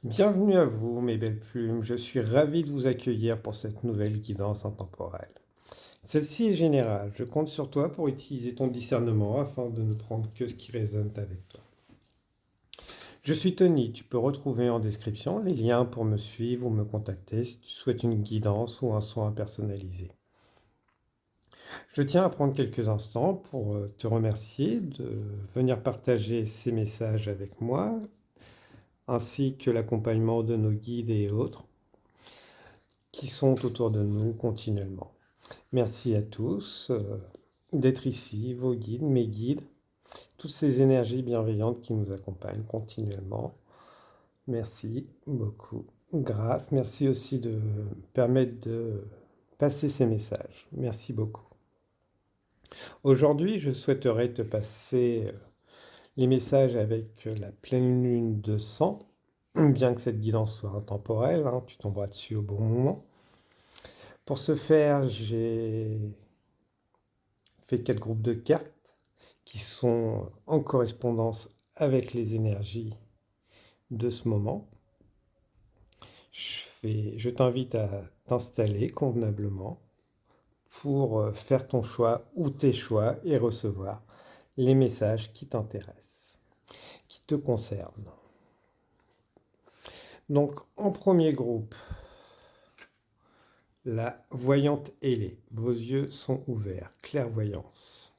Bienvenue à vous, mes belles plumes. Je suis ravi de vous accueillir pour cette nouvelle guidance intemporelle. Celle-ci est générale. Je compte sur toi pour utiliser ton discernement afin de ne prendre que ce qui résonne avec toi. Je suis Tony. Tu peux retrouver en description les liens pour me suivre ou me contacter si tu souhaites une guidance ou un soin personnalisé. Je tiens à prendre quelques instants pour te remercier de venir partager ces messages avec moi, ainsi que l'accompagnement de nos guides et autres qui sont autour de nous continuellement. Merci à tous d'être ici, vos guides, mes guides, toutes ces énergies bienveillantes qui nous accompagnent continuellement. Merci beaucoup. Grâce. Merci aussi de me permettre de passer ces messages. Merci beaucoup. Aujourd'hui, je souhaiterais te passer les messages avec la pleine lune de sang, bien que cette guidance soit intemporelle, hein, tu tomberas dessus au bon moment. Pour ce faire, j'ai fait 4 groupes de cartes qui sont en correspondance avec les énergies de ce moment. Je t'invite à t'installer convenablement pour faire ton choix ou tes choix et recevoir les messages qui t'intéressent, qui te concernent. Donc en premier groupe, la voyante ailée. Vos yeux sont ouverts. Clairvoyance.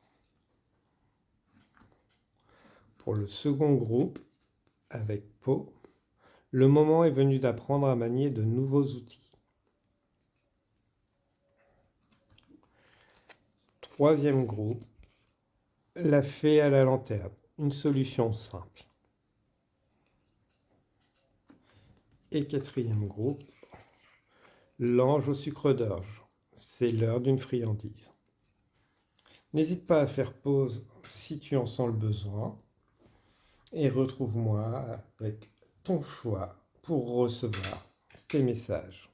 Pour le second groupe, avec peau, le moment est venu d'apprendre à manier de nouveaux outils. Troisième groupe, la fée à la lanterne. Une solution simple. Et quatrième groupe, l'ange au sucre d'orge. C'est l'heure d'une friandise. N'hésite pas à faire pause si tu en sens le besoin. Et retrouve-moi avec ton choix pour recevoir tes messages.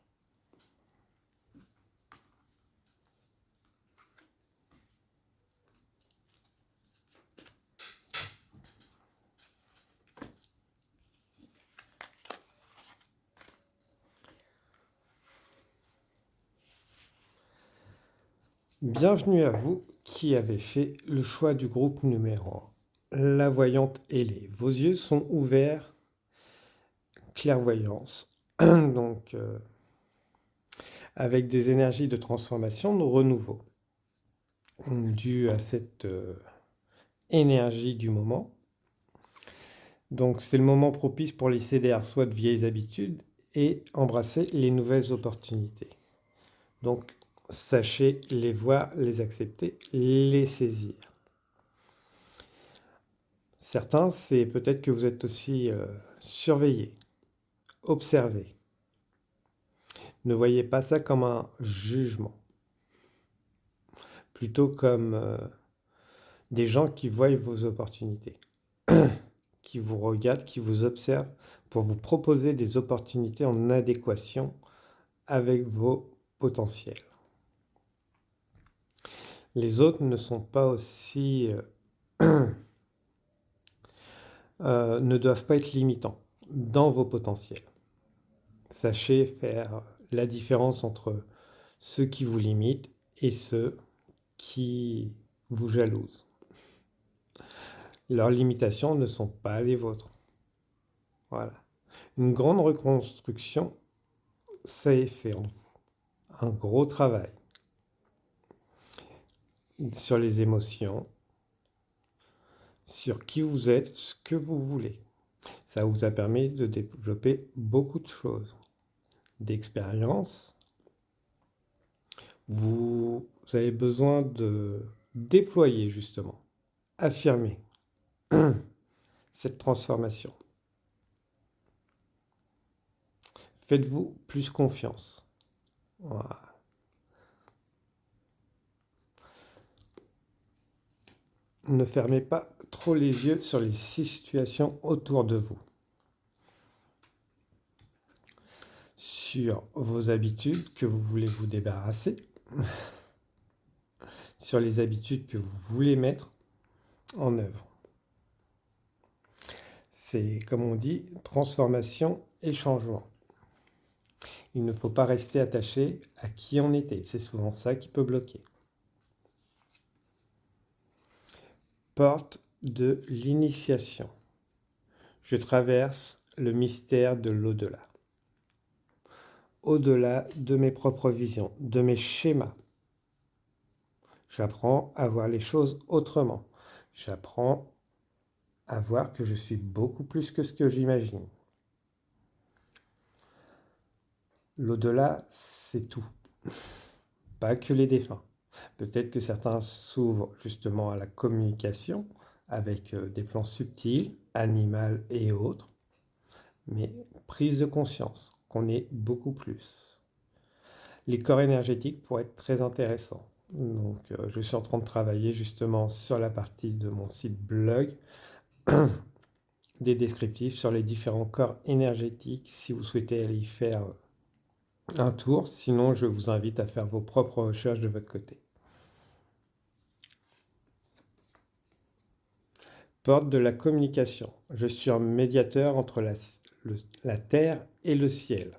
Bienvenue à vous qui avez fait le choix du groupe numéro 1, la voyante ailée. Vos yeux sont ouverts, clairvoyance. Donc, avec des énergies de transformation, de renouveau, dues à cette énergie du moment. Donc, c'est le moment propice pour laisser derrière soi de vieilles habitudes et embrasser les nouvelles opportunités. Donc, sachez les voir, les accepter, les saisir. Certains, c'est peut-être que vous êtes aussi surveillés, observés. Ne voyez pas ça comme un jugement, plutôt comme des gens qui voient vos opportunités, qui vous regardent, qui vous observent pour vous proposer des opportunités en adéquation avec vos potentiels. Les autres ne sont pas aussi... ne doivent pas être limitants dans vos potentiels. Sachez faire la différence entre ceux qui vous limitent et ceux qui vous jalousent. Leurs limitations ne sont pas les vôtres. Voilà. Une grande reconstruction, ça est fait en vous. Un gros travail sur les émotions, sur qui vous êtes, ce que vous voulez. Ça vous a permis de développer beaucoup de choses, d'expériences. Vous avez besoin de déployer justement, affirmer cette transformation. Faites-vous plus confiance. Voilà. Ne fermez pas trop les yeux sur les situations autour de vous. Sur vos habitudes que vous voulez vous débarrasser. Sur les habitudes que vous voulez mettre en œuvre. c'est, comme on dit, transformation et changement. Il ne faut pas rester attaché à qui on était. C'est souvent ça qui peut bloquer. Porte de l'initiation. Je traverse le mystère de l'au-delà. Au-delà de mes propres visions, de mes schémas. J'apprends à voir les choses autrement. J'apprends à voir que je suis beaucoup plus que ce que j'imagine. L'au-delà, c'est tout. Pas que les défunts. Peut-être que certains s'ouvrent justement à la communication avec des plans subtils, animaux et autres, mais prise de conscience qu'on est beaucoup plus. Les corps énergétiques pourraient être très intéressants. Donc, je suis en train de travailler justement sur la partie de mon site blog des descriptifs sur les différents corps énergétiques si vous souhaitez aller y faire un tour. Sinon, je vous invite à faire vos propres recherches de votre côté. Porte de la communication. Je suis un médiateur entre la terre et le ciel.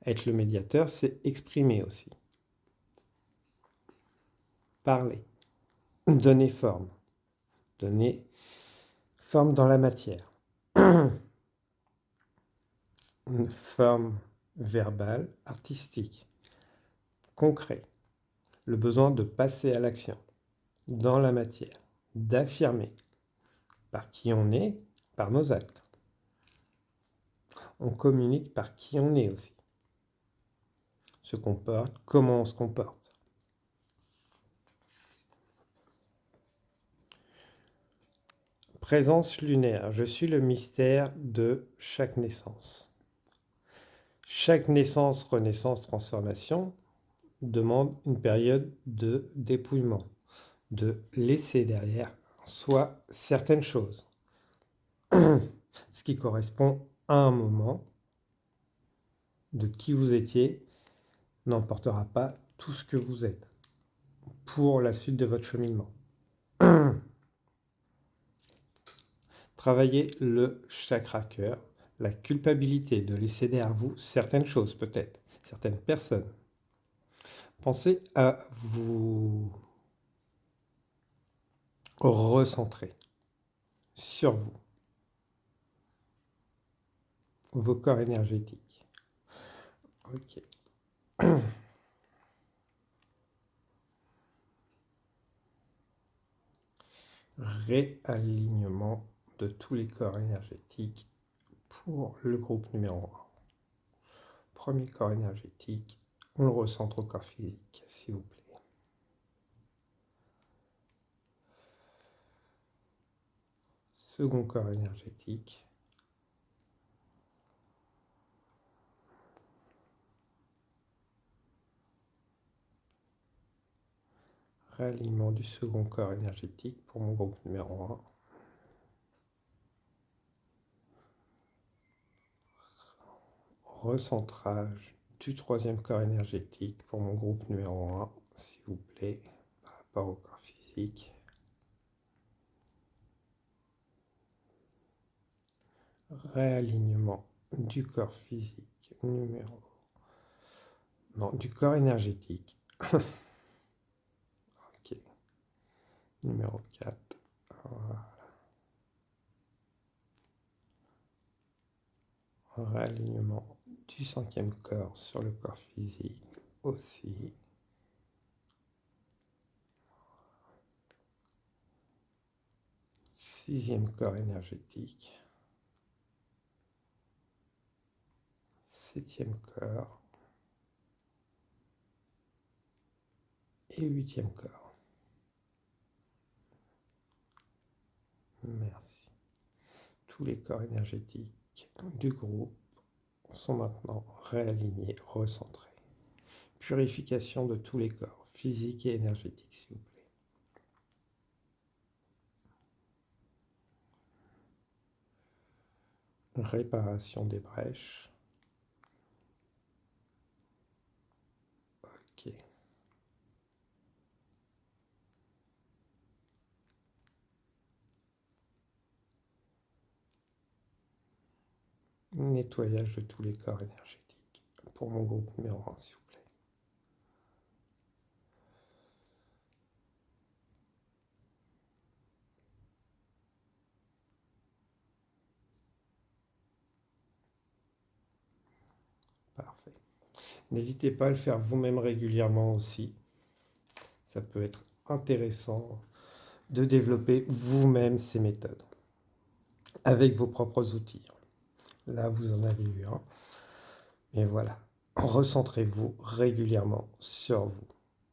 Être le médiateur, c'est exprimer aussi. Parler. Donner forme. Donner forme dans la matière. Une forme verbale, artistique, concret. Le besoin de passer à l'action dans la matière, d'affirmer par qui on est, par nos actes. On communique par qui on est aussi. Se comporte, comment on se comporte. Présence lunaire, je suis le mystère de chaque naissance. Chaque naissance, renaissance, transformation demande une période de dépouillement, de laisser derrière soi certaines choses. Ce qui correspond à un moment de qui vous étiez n'emportera pas tout ce que vous êtes pour la suite de votre cheminement. Travaillez le chakra cœur, la culpabilité de laisser derrière vous certaines choses peut-être, certaines personnes. Pensez à vous recentrer sur vous, vos corps énergétiques. Ok. Réalignement de tous les corps énergétiques pour le groupe numéro 1. Premier corps énergétique, on le recentre au corps physique, s'il vous plaît. Second corps énergétique. Réalignement du second corps énergétique pour mon groupe numéro 1. Recentrage du troisième corps énergétique pour mon groupe numéro 1, s'il vous plaît, par rapport au corps physique. Réalignement du corps physique numéro... Non, du corps énergétique. Ok. Numéro 4. Voilà. Réalignement du cinquième corps sur le corps physique aussi. Sixième corps énergétique. Septième corps. Et huitième corps. Merci. Tous les corps énergétiques du groupe sont maintenant réalignés, recentrés. Purification de tous les corps, physiques et énergétiques, s'il vous plaît. Réparation des brèches. Ok. nettoyage de tous les corps énergétiques pour mon groupe numéro 1, s'il vous plaît. Parfait. N'hésitez pas à le faire vous-même régulièrement aussi. Ça peut être intéressant de développer vous-même ces méthodes avec vos propres outils. Là, vous en avez eu un. Et voilà, recentrez-vous régulièrement sur vous.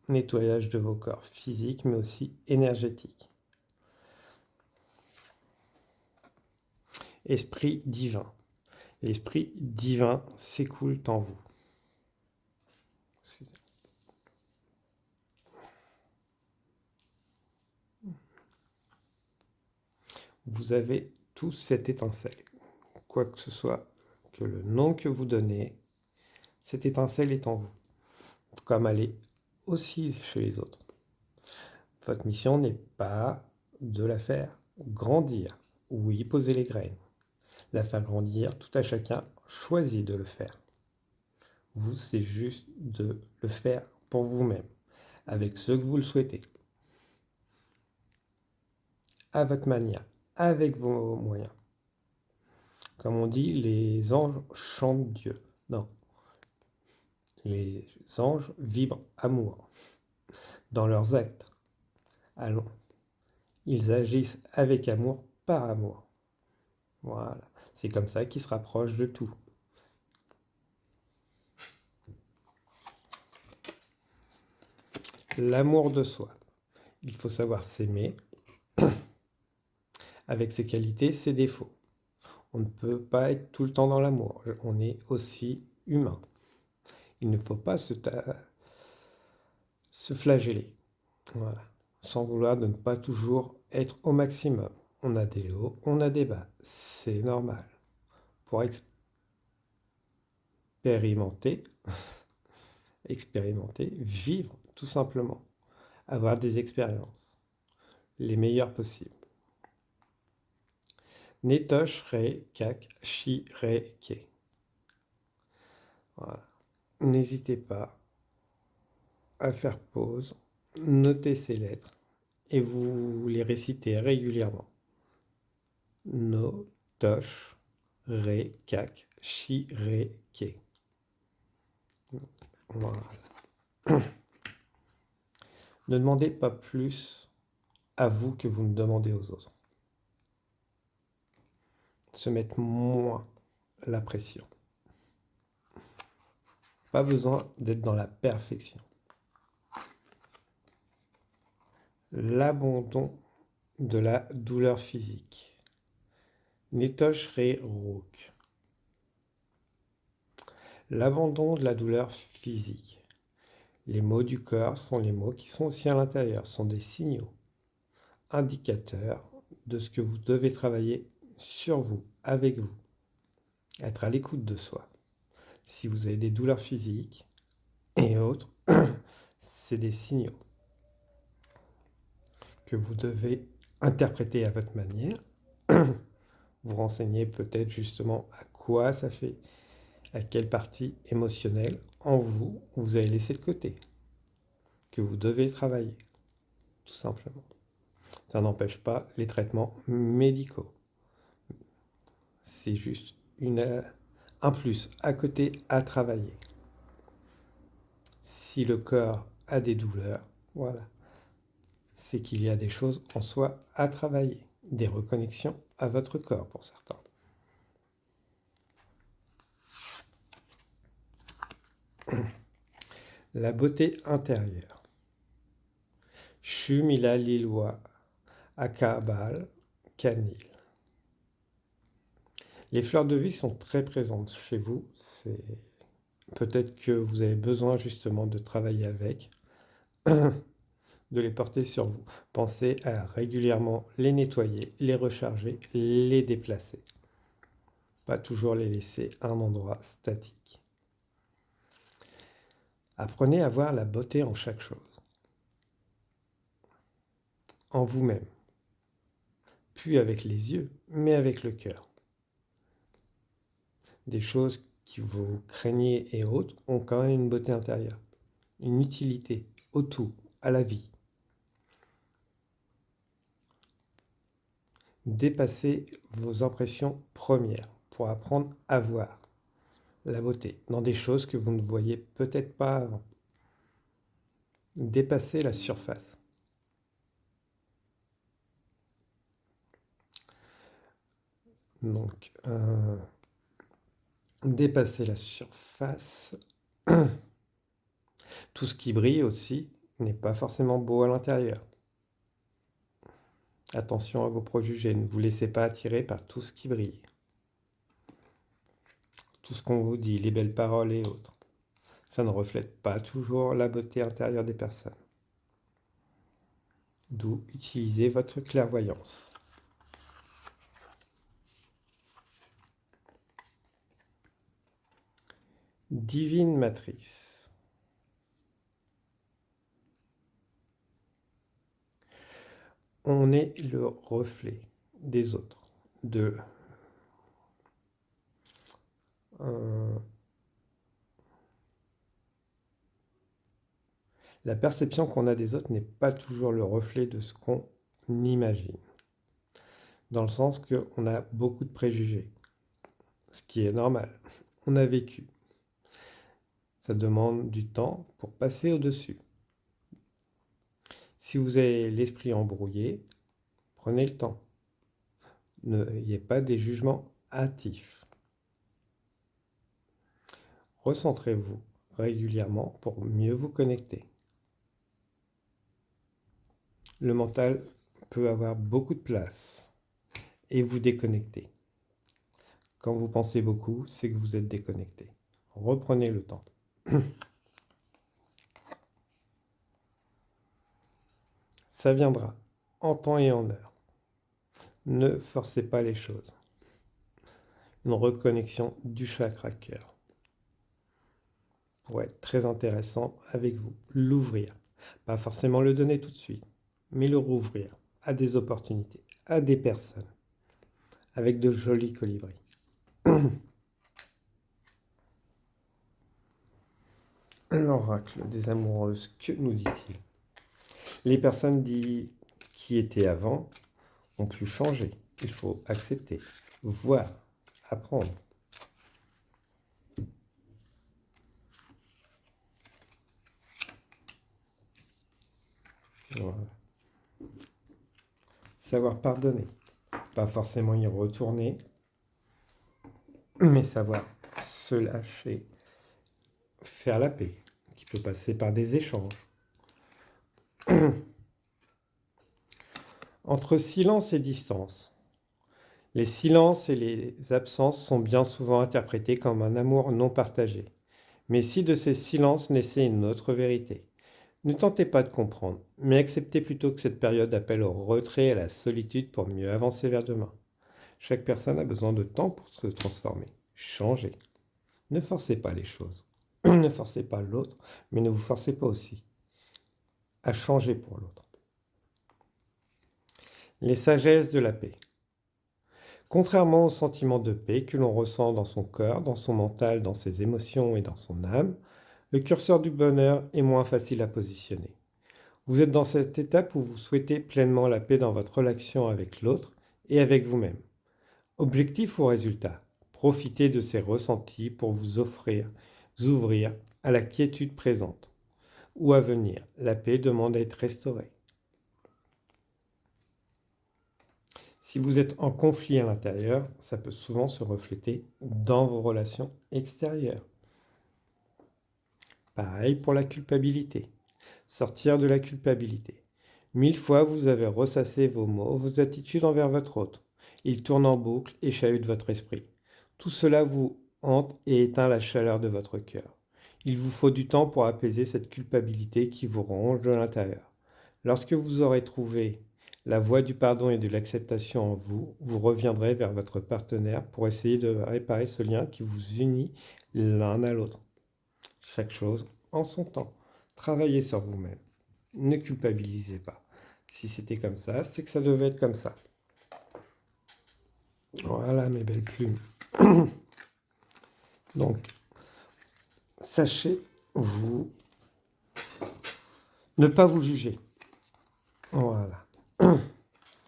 Nettoyage de vos corps physiques, mais aussi énergétiques. Esprit divin. L'esprit divin s'écoule en vous. Vous avez tous cette étincelle. Quoi que ce soit que le nom que vous donnez, cette étincelle est en vous. Comme elle est aussi chez les autres. Votre mission n'est pas de la faire grandir. Oui, poser les graines. La faire grandir, tout à chacun choisit de le faire. Vous, c'est juste de le faire pour vous-même, avec ce que vous le souhaitez, à votre manière, avec vos moyens. Comme on dit, les anges chantent Dieu. Non, les anges vibrent amour dans leurs actes. Allons, ils agissent avec amour, par amour. Voilà, c'est comme ça qu'ils se rapprochent de tout. L'amour de soi. Il faut savoir s'aimer avec ses qualités, ses défauts. On ne peut pas être tout le temps dans l'amour. On est aussi humain. Il ne faut pas se flageller. Voilà. Sans vouloir de ne pas toujours être au maximum. On a des hauts, on a des bas. C'est normal. Pour expérimenter, vivre tout simplement. Avoir des expériences. Les meilleures possibles. Netosh re kak shi re ke. Voilà. N'hésitez pas à faire pause, noter ces lettres et vous les récitez régulièrement. No, tosh, re, kak, shi, re, ke. Voilà. Ne demandez pas plus à vous que vous ne demandez aux autres. Se mettre moins la pression. Pas besoin d'être dans la perfection. L'abandon de la douleur physique. Netosh re rook. L'abandon de la douleur physique. Les mots du corps sont les mots qui sont aussi à l'intérieur, sont des signaux, indicateurs de ce que vous devez travailler sur vous, avec vous. Être à l'écoute de soi. Si vous avez des douleurs physiques et autres, c'est des signaux que vous devez interpréter à votre manière. Vous renseigner peut-être justement à quoi ça fait, à quelle partie émotionnelle en vous vous avez laissé de côté, que vous devez travailler, tout simplement. Ça n'empêche pas les traitements médicaux. C'est juste un plus à côté à travailler. Si le corps a des douleurs, voilà, c'est qu'il y a des choses en soi à travailler, des reconnexions à votre corps pour certains. La beauté intérieure. Shumila Lilwa Akabal Kanil. Les fleurs de vie sont très présentes chez vous. C'est peut-être que vous avez besoin justement de travailler avec, de les porter sur vous. Pensez à régulièrement les nettoyer, les recharger, les déplacer. Pas toujours les laisser à un endroit statique. Apprenez à voir la beauté en chaque chose. En vous-même. Plus avec les yeux, mais avec le cœur. des choses qui vous craignez et autres ont quand même une beauté intérieure, une utilité au tout, à la vie. Dépassez vos impressions premières pour apprendre à voir la beauté dans des choses que vous ne voyiez peut-être pas avant. Dépassez la surface. Donc, dépasser la surface. Tout ce qui brille aussi n'est pas forcément beau à l'intérieur. Attention à vos préjugés, ne vous laissez pas attirer par tout ce qui brille. Tout ce qu'on vous dit, les belles paroles et autres. Ça ne reflète pas toujours la beauté intérieure des personnes. D'où utilisez votre clairvoyance. Divine Matrice. On est le reflet des autres, la perception qu'on a des autres n'est pas toujours le reflet de ce qu'on imagine. Dans le sens qu'on a beaucoup de préjugés, ce qui est normal. On a vécu. Ça demande du temps pour passer au-dessus. Si vous avez l'esprit embrouillé, prenez le temps. N'ayez pas des jugements hâtifs. Recentrez-vous régulièrement pour mieux vous connecter. Le mental peut avoir beaucoup de place et vous déconnecter. Quand vous pensez beaucoup, c'est que vous êtes déconnecté. Reprenez le temps. Ça viendra en temps et en heure. Ne forcez pas les choses. Une reconnexion du chakra cœur pourrait être très intéressant avec vous. L'ouvrir. Pas forcément le donner tout de suite, mais le rouvrir à des opportunités, à des personnes, avec de jolis colibris. L'oracle des amoureuses, que nous dit-il? Les personnes qui étaient avant ont pu changer. Il faut accepter, voir, apprendre. Voilà. Savoir pardonner, pas forcément y retourner, mais savoir se lâcher, faire la paix, qui peut passer par des échanges. Entre silence et distance. Les silences et les absences sont bien souvent interprétés comme un amour non partagé. Mais si de ces silences naissait une autre vérité? Ne tentez pas de comprendre, mais acceptez plutôt que cette période appelle au retrait et à la solitude pour mieux avancer vers demain. Chaque personne a besoin de temps pour se transformer, changer. Ne forcez pas les choses. Ne forcez pas l'autre, mais ne vous forcez pas aussi à changer pour l'autre. Les sagesses de la paix. Contrairement au sentiment de paix que l'on ressent dans son corps, dans son mental, dans ses émotions et dans son âme, le curseur du bonheur est moins facile à positionner. Vous êtes dans cette étape où vous souhaitez pleinement la paix dans votre relation avec l'autre et avec vous-même. Objectif ou résultat? Profitez de ces ressentis pour vous ouvrir à la quiétude présente ou à venir. La paix demande à être restaurée. Si vous êtes en conflit à l'intérieur, ça peut souvent se refléter dans vos relations extérieures. Pareil pour la culpabilité. Sortir de la culpabilité. 1000 fois vous avez ressassé vos mots, vos attitudes envers votre autre. Ils tournent en boucle et chahutent votre esprit. Tout cela vous hante et éteint la chaleur de votre cœur. Il vous faut du temps pour apaiser cette culpabilité qui vous ronge de l'intérieur. Lorsque vous aurez trouvé la voie du pardon et de l'acceptation en vous, vous reviendrez vers votre partenaire pour essayer de réparer ce lien qui vous unit l'un à l'autre. Chaque chose en son temps. Travaillez sur vous-même. Ne culpabilisez pas. Si c'était comme ça, c'est que ça devait être comme ça. Voilà mes belles plumes. Donc, sachez vous ne pas vous juger. Voilà.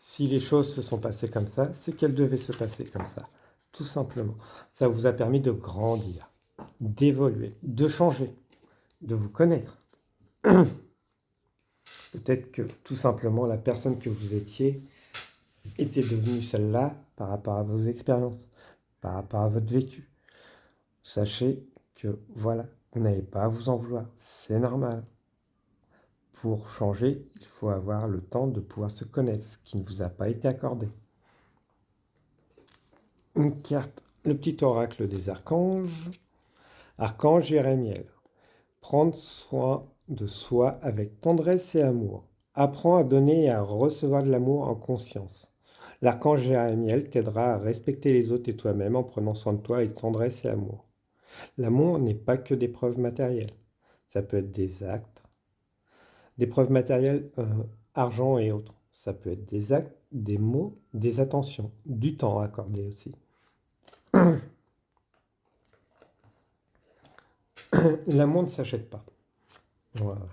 Si les choses se sont passées comme ça, c'est qu'elles devaient se passer comme ça. Tout simplement. Ça vous a permis de grandir, d'évoluer, de changer, de vous connaître. Peut-être que tout simplement la personne que vous étiez était devenue celle-là par rapport à vos expériences, par rapport à votre vécu. Sachez que voilà, vous n'avez pas à vous en vouloir. C'est normal. Pour changer, il faut avoir le temps de pouvoir se connaître, ce qui ne vous a pas été accordé. Une carte, le petit oracle des archanges. Archange Jérémiel. Prendre soin de soi avec tendresse et amour. Apprends à donner et à recevoir de l'amour en conscience. L'archange Jérémiel t'aidera à respecter les autres et toi-même en prenant soin de toi avec tendresse et amour. L'amour n'est pas que des preuves matérielles. Ça peut être des actes, des preuves matérielles, argent et autres. Ça peut être des actes, des mots, des attentions, du temps accordé aussi. L'amour ne s'achète pas. Voilà.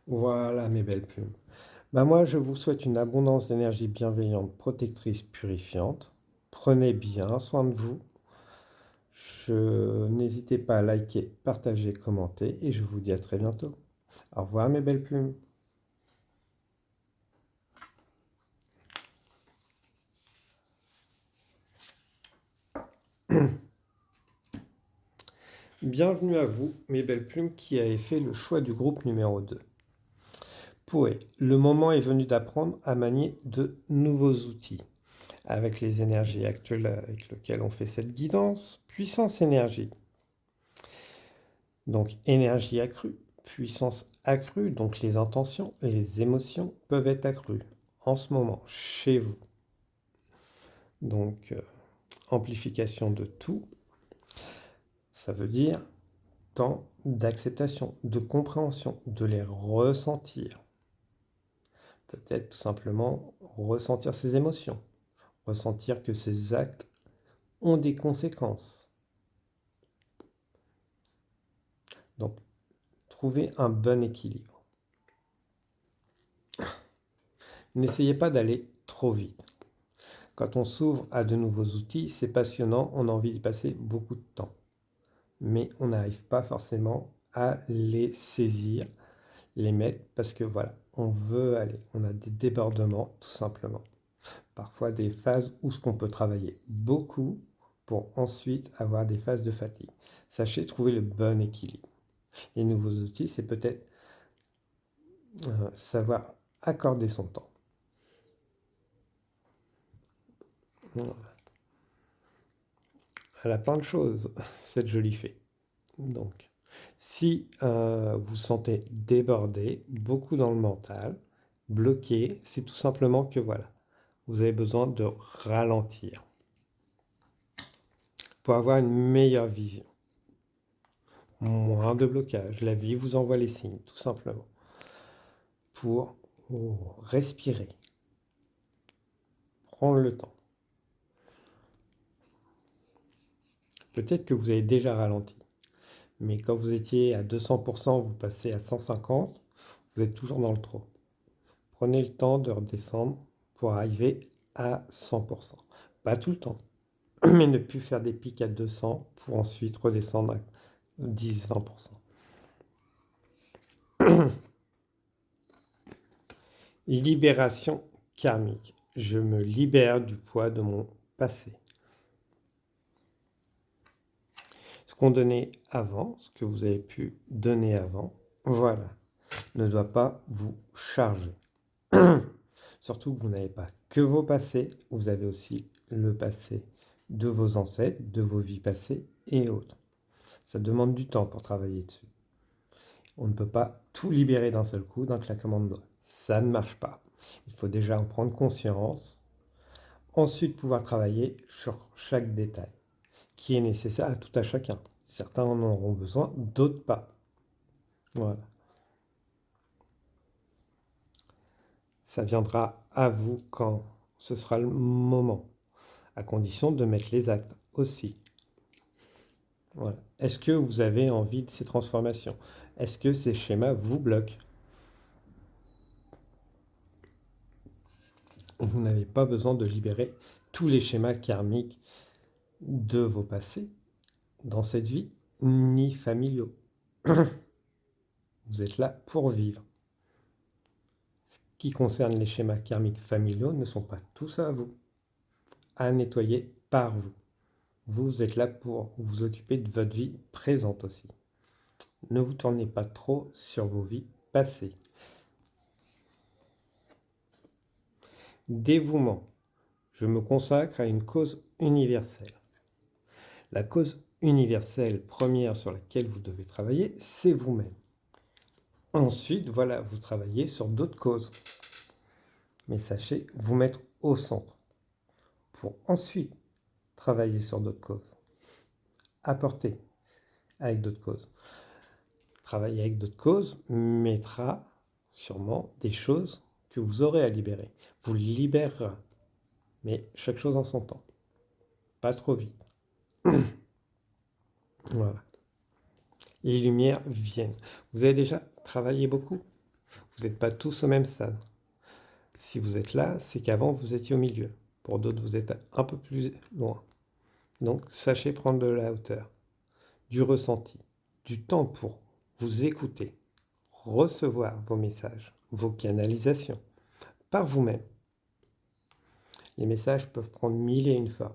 Voilà mes belles plumes. Bah moi, je vous souhaite une abondance d'énergie bienveillante, protectrice, purifiante. Prenez bien soin de vous. N'hésitez pas à liker, partager, commenter et je vous dis à très bientôt. Au revoir mes belles plumes. Bienvenue à vous, mes belles plumes, qui avez fait le choix du groupe numéro 2. Poé, le moment est venu d'apprendre à manier de nouveaux outils. Avec les énergies actuelles avec lesquelles on fait cette guidance, puissance énergie. Donc énergie accrue, puissance accrue, donc les intentions et les émotions peuvent être accrues en ce moment chez vous. Donc amplification de tout, ça veut dire temps d'acceptation, de compréhension, de les ressentir. Peut-être tout simplement ressentir ses émotions, ressentir que ces actes ont des conséquences. Donc, trouver un bon équilibre. N'essayez pas d'aller trop vite. Quand on s'ouvre à de nouveaux outils, c'est passionnant, on a envie d'y passer beaucoup de temps. Mais on n'arrive pas forcément à les saisir, les mettre, parce que voilà, on veut aller. On a des débordements, tout simplement. Parfois des phases où ce qu'on peut travailler beaucoup pour ensuite avoir des phases de fatigue. Sachez trouver le bon équilibre. Les nouveaux outils, c'est peut-être savoir accorder son temps. Voilà. Elle a plein de choses, cette jolie fée. Donc, si vous sentez débordé, beaucoup dans le mental, bloqué, c'est tout simplement que voilà, vous avez besoin de ralentir pour avoir une meilleure vision. Moins de blocage. La vie vous envoie les signes, tout simplement. Pour respirer. Prendre le temps. Peut-être que vous avez déjà ralenti. Mais quand vous étiez à 200%, vous passez à 150, vous êtes toujours dans le trop. Prenez le temps de redescendre pour arriver à 100%. Pas tout le temps, mais ne plus faire des pics à 200 pour ensuite redescendre à 10-20%. Libération karmique. Je me libère du poids de mon passé. Ce qu'on donnait avant, ce que vous avez pu donner avant, voilà, ne doit pas vous charger. Surtout que vous n'avez pas que vos passés, vous avez aussi le passé de vos ancêtres, de vos vies passées et autres. Ça demande du temps pour travailler dessus. On ne peut pas tout libérer d'un seul coup, d'un claquement de doigts. Ça ne marche pas. Il faut déjà en prendre conscience, ensuite pouvoir travailler sur chaque détail qui est nécessaire à tout à chacun. Certains en auront besoin, d'autres pas. Voilà. Ça viendra à vous quand ce sera le moment, à condition de mettre les actes aussi. Voilà. Est-ce que vous avez envie de ces transformations? Est-ce que ces schémas vous bloquent? Vous n'avez pas besoin de libérer tous les schémas karmiques de vos passés dans cette vie, ni familiaux. Vous êtes là pour vivre. Ce qui concerne les schémas karmiques familiaux ne sont pas tous à vous, à nettoyer par vous. Vous êtes là pour vous occuper de votre vie présente aussi. Ne vous tournez pas trop sur vos vies passées. Dévouement. Je me consacre à une cause universelle. La cause universelle première sur laquelle vous devez travailler, c'est vous-même. Ensuite, voilà, vous travaillez sur d'autres causes. Mais sachez vous mettre au centre pour ensuite travailler sur d'autres causes. Apporter avec d'autres causes. Travailler avec d'autres causes mettra sûrement des choses que vous aurez à libérer. Vous libérera, mais chaque chose en son temps. Pas trop vite. Voilà. Les lumières viennent. Vous avez déjà travaillé beaucoup. Vous n'êtes pas tous au même stade. Si vous êtes là, c'est qu'avant vous étiez au milieu. Pour d'autres, vous êtes un peu plus loin. Donc, sachez prendre de la hauteur, du ressenti, du temps pour vous écouter, recevoir vos messages, vos canalisations, par vous-même. Les messages peuvent prendre 1001 formes.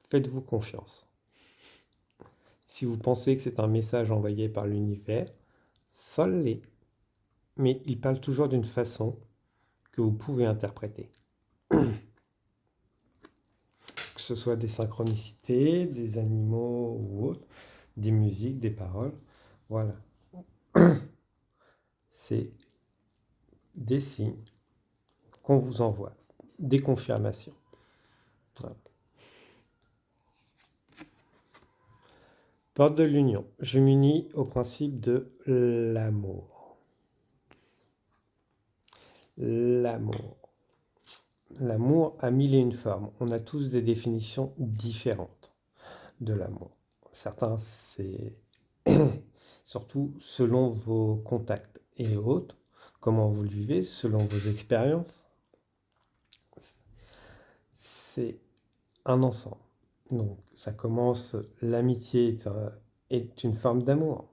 Faites-vous confiance. Si vous pensez que c'est un message envoyé par l'univers, ça l'est. Mais il parle toujours d'une façon que vous pouvez interpréter. Que ce soit des synchronicités, des animaux ou autres, des musiques, des paroles. Voilà. C'est des signes qu'on vous envoie, des confirmations. Voilà. Porte de l'union. Je m'unis au principe de l'amour. L'amour. L'amour a 1001 formes. On a tous des définitions différentes de l'amour. Certains, c'est surtout selon vos contacts et autres, comment vous le vivez, selon vos expériences. C'est un ensemble. Donc, ça commence, l'amitié est une forme d'amour.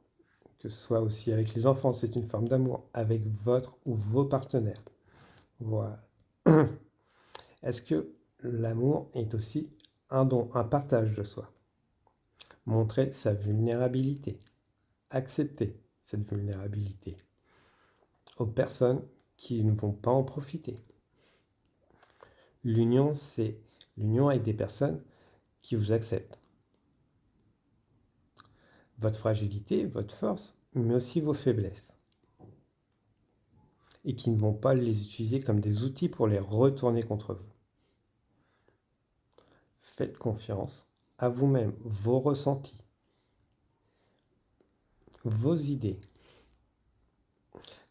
Que ce soit aussi avec les enfants, c'est une forme d'amour. Avec votre ou vos partenaires. Voilà. Est-ce que l'amour est aussi un don, un partage de soi? Montrer sa vulnérabilité. Accepter cette vulnérabilité aux personnes qui ne vont pas en profiter. L'union, c'est l'union avec des personnes qui vous acceptent. Votre fragilité, votre force, mais aussi vos faiblesses. Et qui ne vont pas les utiliser comme des outils pour les retourner contre vous. Faites confiance à vous-même, vos ressentis, vos idées,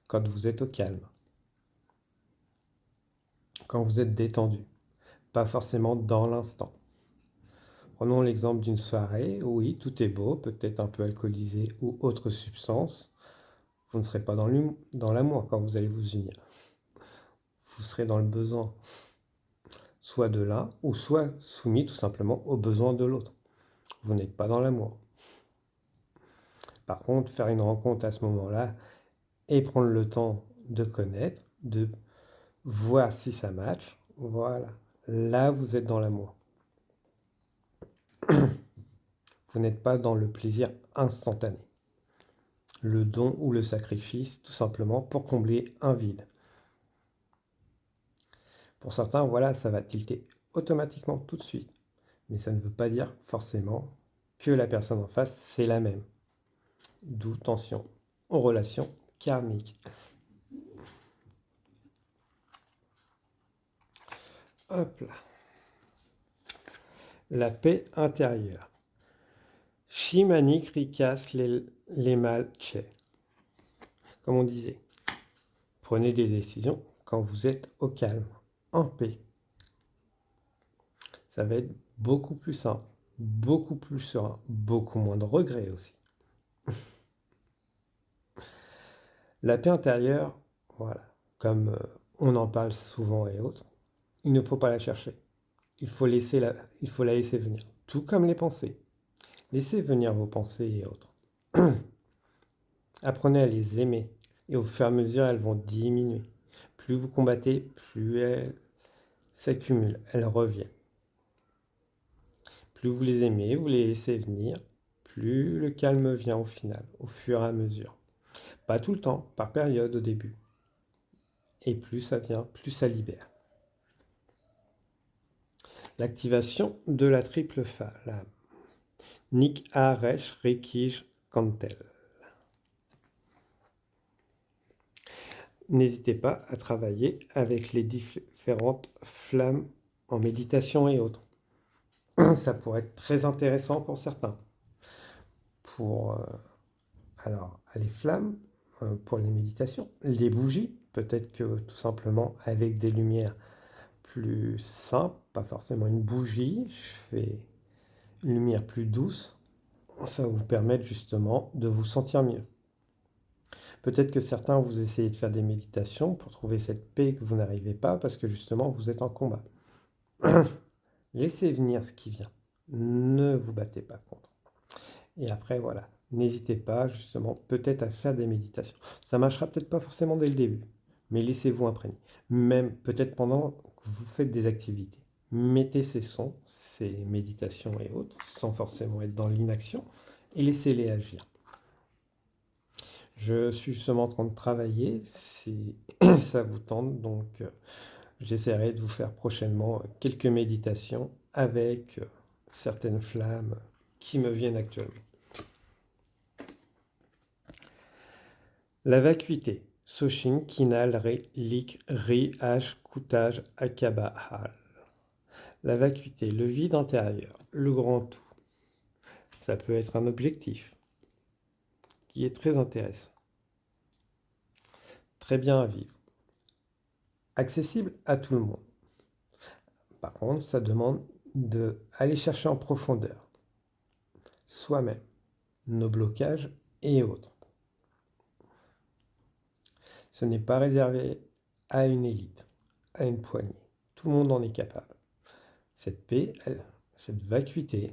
quand vous êtes au calme, quand vous êtes détendu, pas forcément dans l'instant. Prenons l'exemple d'une soirée, oui, tout est beau, peut-être un peu alcoolisé ou autre substance. Vous ne serez pas dans l'amour quand vous allez vous unir. Vous serez dans le besoin, soit de l'un, ou soit soumis tout simplement aux besoins de l'autre. Vous n'êtes pas dans l'amour. Par contre, faire une rencontre à ce moment-là et prendre le temps de connaître, de voir si ça match, voilà. Là, vous êtes dans l'amour. Vous n'êtes pas dans le plaisir instantané. Le don ou le sacrifice, tout simplement pour combler un vide. Pour certains, voilà, ça va tilter automatiquement tout de suite. Mais ça ne veut pas dire forcément que la personne en face, c'est la même. D'où tension aux relations karmiques. Hop là. La paix intérieure. Shimani Krikas Lemal Che. Comme on disait, prenez des décisions quand vous êtes au calme, en paix. Ça va être beaucoup plus simple, beaucoup plus serein, beaucoup moins de regrets aussi. La paix intérieure, voilà, comme on en parle souvent et autres, il ne faut pas la chercher. Il faut la laisser venir. Tout comme les pensées. Laissez venir vos pensées et autres. Apprenez à les aimer. Et au fur et à mesure, elles vont diminuer. Plus vous combattez, plus elles s'accumulent, elles reviennent. Plus vous les aimez, vous les laissez venir, plus le calme vient au final, au fur et à mesure. Pas tout le temps, par période au début. Et plus ça vient, plus ça libère. L'activation de la triple flamme. Nik Aresh Rikij Kantel. N'hésitez pas à travailler avec les différentes flammes en méditation et autres. Ça pourrait être très intéressant pour certains. Pour alors les flammes, pour les méditations, les bougies, peut-être que tout simplement avec des lumières plus simples, pas forcément une bougie, je fais une lumière plus douce, ça va vous permettre justement de vous sentir mieux. Peut-être que certains, vous essayez de faire des méditations pour trouver cette paix que vous n'arrivez pas parce que justement vous êtes en combat. Laissez venir ce qui vient. Ne vous battez pas contre. Et après, voilà. N'hésitez pas justement peut-être à faire des méditations. Ça marchera peut-être pas forcément dès le début, mais laissez-vous imprégner. Même peut-être pendant que vous faites des activités. Mettez ces sons, ces méditations et autres, sans forcément être dans l'inaction, et laissez-les agir. Je suis justement en train de travailler, si ça vous tente, donc j'essaierai de vous faire prochainement quelques méditations avec certaines flammes qui me viennent actuellement. La vacuité. Soshin Kinal Re Lik Ri H Koutaj Akaba Hal. La vacuité, le vide intérieur, le grand tout. Ça peut être un objectif qui est très intéressant. Très bien à vivre. Accessible à tout le monde. Par contre, ça demande d'aller chercher en profondeur soi-même, nos blocages et autres. Ce n'est pas réservé à une élite, à une poignée. Tout le monde en est capable. Cette paix, cette vacuité,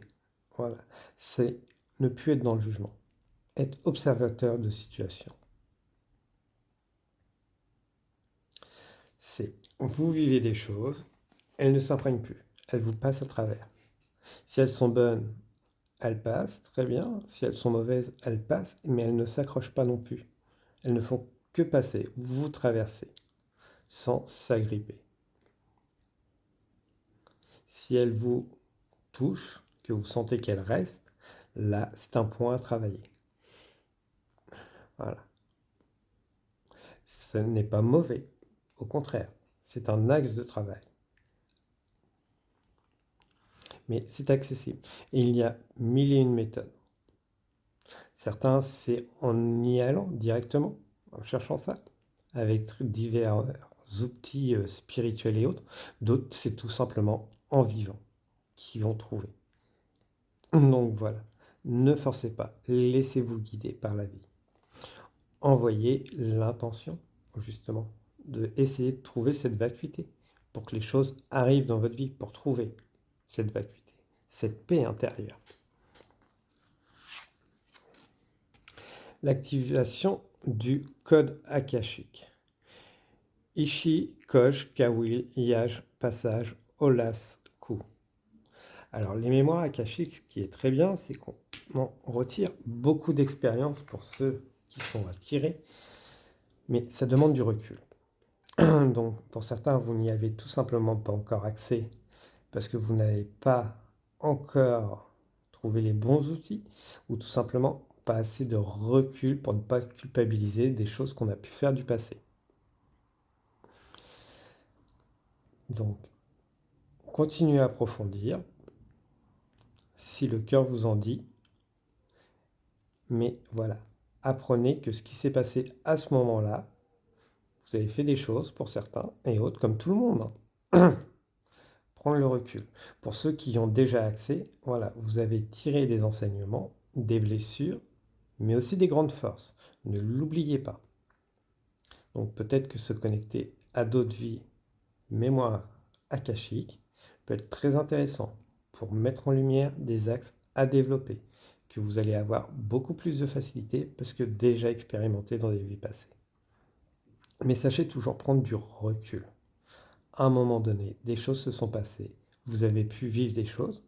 voilà, c'est ne plus être dans le jugement, être observateur de situation. C'est vous vivez des choses, elles ne s'imprègnent plus, elles vous passent à travers. Si elles sont bonnes, elles passent très bien. Si elles sont mauvaises, elles passent, mais elles ne s'accrochent pas non plus. Elles ne font que passer, vous traversez, sans s'agripper. Si elles vous touchent, que vous sentez qu'elles restent, là, c'est un point à travailler. Voilà. Ce n'est pas mauvais, au contraire, c'est un axe de travail. Mais c'est accessible. Et il y a mille et une méthodes. Certains, c'est en y allant directement, en cherchant ça, avec divers outils spirituels et autres. D'autres, c'est tout simplement en vivant qu'ils vont trouver. Donc voilà, ne forcez pas, laissez-vous guider par la vie. Envoyez l'intention, justement, de essayer de trouver cette vacuité pour que les choses arrivent dans votre vie, pour trouver cette vacuité, cette paix intérieure. L'activation du code akashique. Ishi, Kosh, Kawil, Yaj, Passage, Olas, Ku. Alors, les mémoires akashiques, ce qui est très bien, c'est qu'on retire beaucoup d'expérience pour ceux qui sont attirés, mais ça demande du recul. Donc, pour certains, vous n'y avez tout simplement pas encore accès parce que vous n'avez pas encore trouvé les bons outils ou tout simplement pas assez de recul pour ne pas culpabiliser des choses qu'on a pu faire du passé. Donc, continuez à approfondir si le cœur vous en dit, mais voilà, apprenez que ce qui s'est passé à ce moment-là, Vous avez fait des choses pour certains et autres, comme tout le monde, hein. Prendre le recul. Pour ceux qui y ont déjà accès, voilà, vous avez tiré des enseignements, des blessures, mais aussi des grandes forces. Ne l'oubliez pas. Donc peut-être que se connecter à d'autres vies, mémoire akashique, peut être très intéressant pour mettre en lumière des axes à développer, que vous allez avoir beaucoup plus de facilité parce que déjà expérimenté dans des vies passées. Mais sachez toujours prendre du recul. À un moment donné, des choses se sont passées, vous avez pu vivre des choses,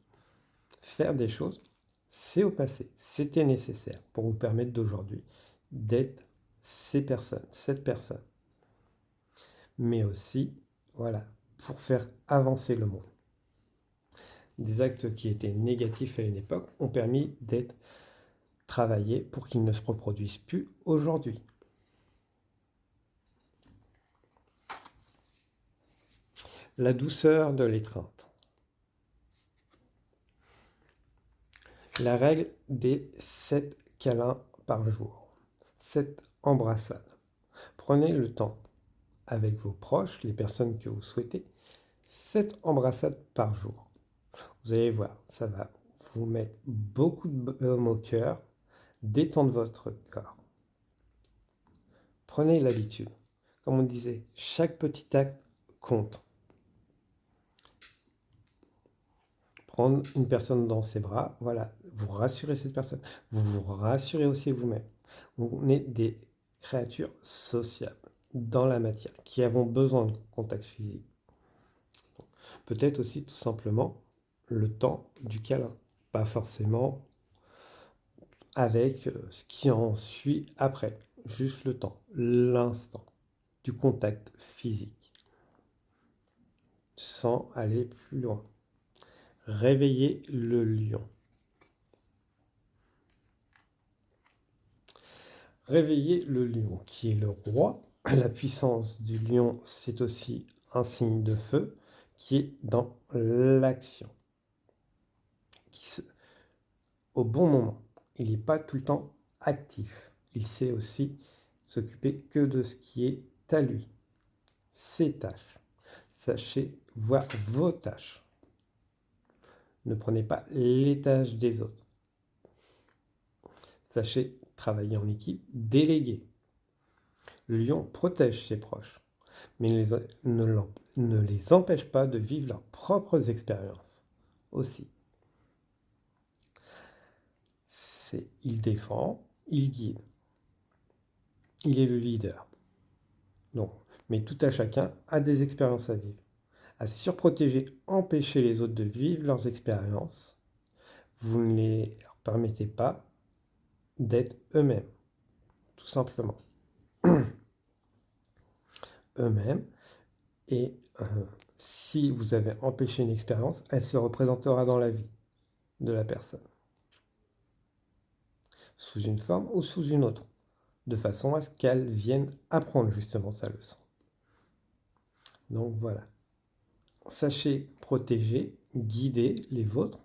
faire des choses, c'est au passé, c'était nécessaire pour vous permettre d'aujourd'hui d'être ces personnes, cette personne. Mais aussi, voilà, pour faire avancer le monde. Des actes qui étaient négatifs à une époque ont permis d'être travaillés pour qu'ils ne se reproduisent plus aujourd'hui. La douceur de l'étreinte. La règle des 7 câlins par jour. 7 embrassades. Prenez le temps avec vos proches, les personnes que vous souhaitez, 7 embrassades par jour. Vous allez voir, ça va vous mettre beaucoup de baume au cœur, détendre votre corps. Prenez l'habitude. Comme on disait, chaque petit acte compte. Prendre une personne dans ses bras, voilà, vous rassurez cette personne. Vous vous rassurez aussi vous-même. On est des créatures sociables dans la matière qui avons besoin de contact physique. Peut-être aussi tout simplement le temps du câlin, pas forcément avec ce qui en suit après, juste le temps, l'instant du contact physique, sans aller plus loin. Réveillez le lion. Réveillez le lion, qui est le roi. La puissance du lion, c'est aussi un signe de feu qui est dans l'action, au bon moment. Il n'est pas tout le temps actif. Il sait aussi s'occuper que de ce qui est à lui, ses tâches. Sachez voir vos tâches. Ne prenez pas les tâches des autres. Sachez travailler en équipe, déléguer. Le lion protège ses proches, mais ne les empêche pas de vivre leurs propres expériences aussi. Il défend, il guide. Il est le leader. Donc, mais tout à chacun a des expériences à vivre. À surprotéger, empêcher les autres de vivre leurs expériences, vous ne les leur permettez pas d'être eux-mêmes, tout simplement. Eux-mêmes. Et si vous avez empêché une expérience, elle se représentera dans la vie de la personne, sous une forme ou sous une autre, de façon à ce qu'elle vienne apprendre justement sa leçon. Donc voilà. Sachez protéger, guider les vôtres,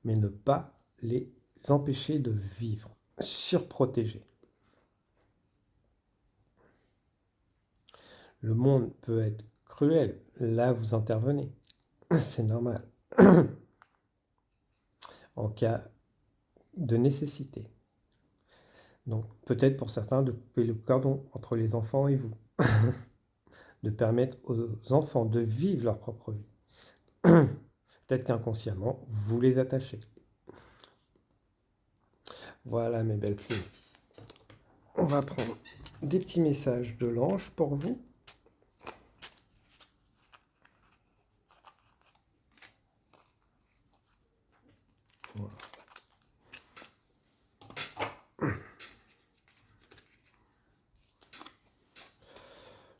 mais ne pas les empêcher de vivre. Surprotéger. Le monde peut être cruel. Là, vous intervenez. C'est normal. En cas de nécessité. Donc, peut-être pour certains de couper le cordon entre les enfants et vous. De permettre aux enfants de vivre leur propre vie. Peut-être qu'inconsciemment, vous les attachez. Voilà mes belles plumes. On va prendre des petits messages de l'ange pour vous. Voilà.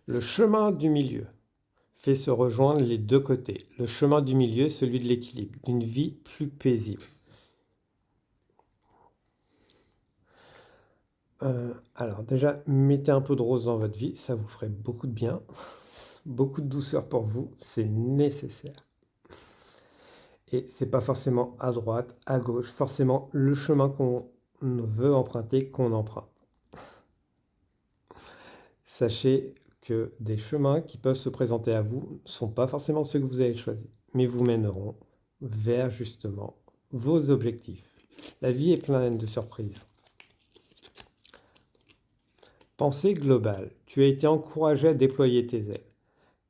Le chemin du milieu fait se rejoindre les deux côtés. Le chemin du milieu, celui de l'équilibre, d'une vie plus paisible. Alors déjà, mettez un peu de rose dans votre vie, ça vous ferait beaucoup de bien. Beaucoup de douceur pour vous, c'est nécessaire. Et c'est pas forcément à droite, à gauche, forcément le chemin qu'on veut emprunter, qu'on emprunte. Sachez que des chemins qui peuvent se présenter à vous ne sont pas forcément ceux que vous avez choisis, mais vous mèneront vers justement vos objectifs. La vie est pleine de surprises. Pensée globale. Tu as été encouragé à déployer tes ailes.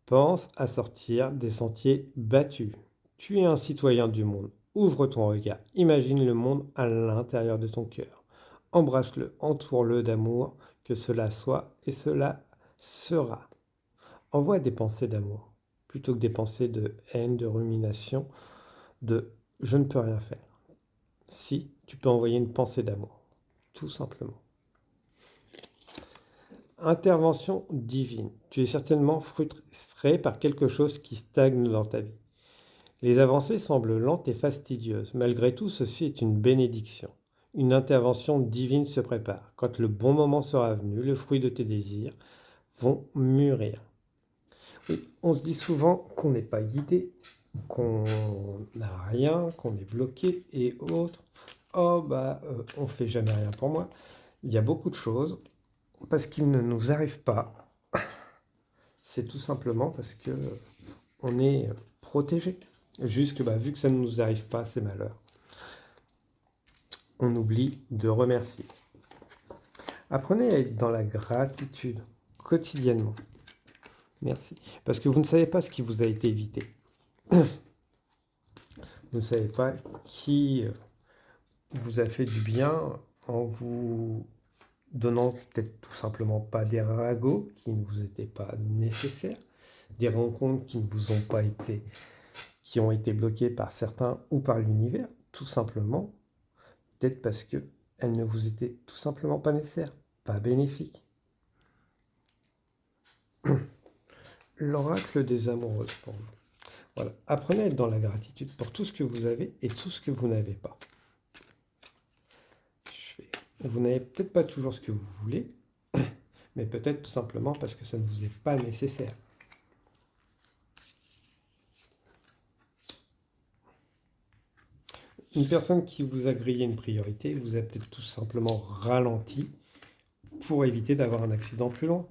Pense à sortir des sentiers battus. Tu es un citoyen du monde. Ouvre ton regard. Imagine le monde à l'intérieur de ton cœur. Embrasse-le, entoure-le d'amour, que cela soit et cela sera. Envoie des pensées d'amour, plutôt que des pensées de haine, de rumination, de je ne peux rien faire. Si, tu peux envoyer une pensée d'amour, tout simplement. Intervention divine. Tu es certainement frustré par quelque chose qui stagne dans ta vie. Les avancées semblent lentes et fastidieuses. Malgré tout, ceci est une bénédiction. Une intervention divine se prépare. Quand le bon moment sera venu, le fruit de tes désirs vont mûrir. Oui, on se dit souvent qu'on n'est pas guidé, qu'on n'a rien, qu'on est bloqué et autres. Oh on fait jamais rien pour moi. Il y a beaucoup de choses parce qu'il ne nous arrive pas. C'est tout simplement parce que on est protégé. Juste que vu que ça ne nous arrive pas, ces malheurs, on oublie de remercier. Apprenez à être dans la gratitude quotidiennement. Merci. Parce que vous ne savez pas ce qui vous a été évité. Vous ne savez pas qui vous a fait du bien en vous donnant peut-être tout simplement pas des ragots qui ne vous étaient pas nécessaires, des rencontres qui ne vous ont pas été, qui ont été bloquées par certains ou par l'univers, tout simplement, peut-être parce qu'elles ne vous étaient tout simplement pas nécessaires, pas bénéfiques. L'oracle des amoureuses pour vous. Voilà. Apprenez à être dans la gratitude pour tout ce que vous avez et tout ce que vous n'avez pas. Vous n'avez peut-être pas toujours ce que vous voulez, mais peut-être tout simplement parce que ça ne vous est pas nécessaire. Une personne qui vous a grillé une priorité vous a peut-être tout simplement ralenti pour éviter d'avoir un accident plus long.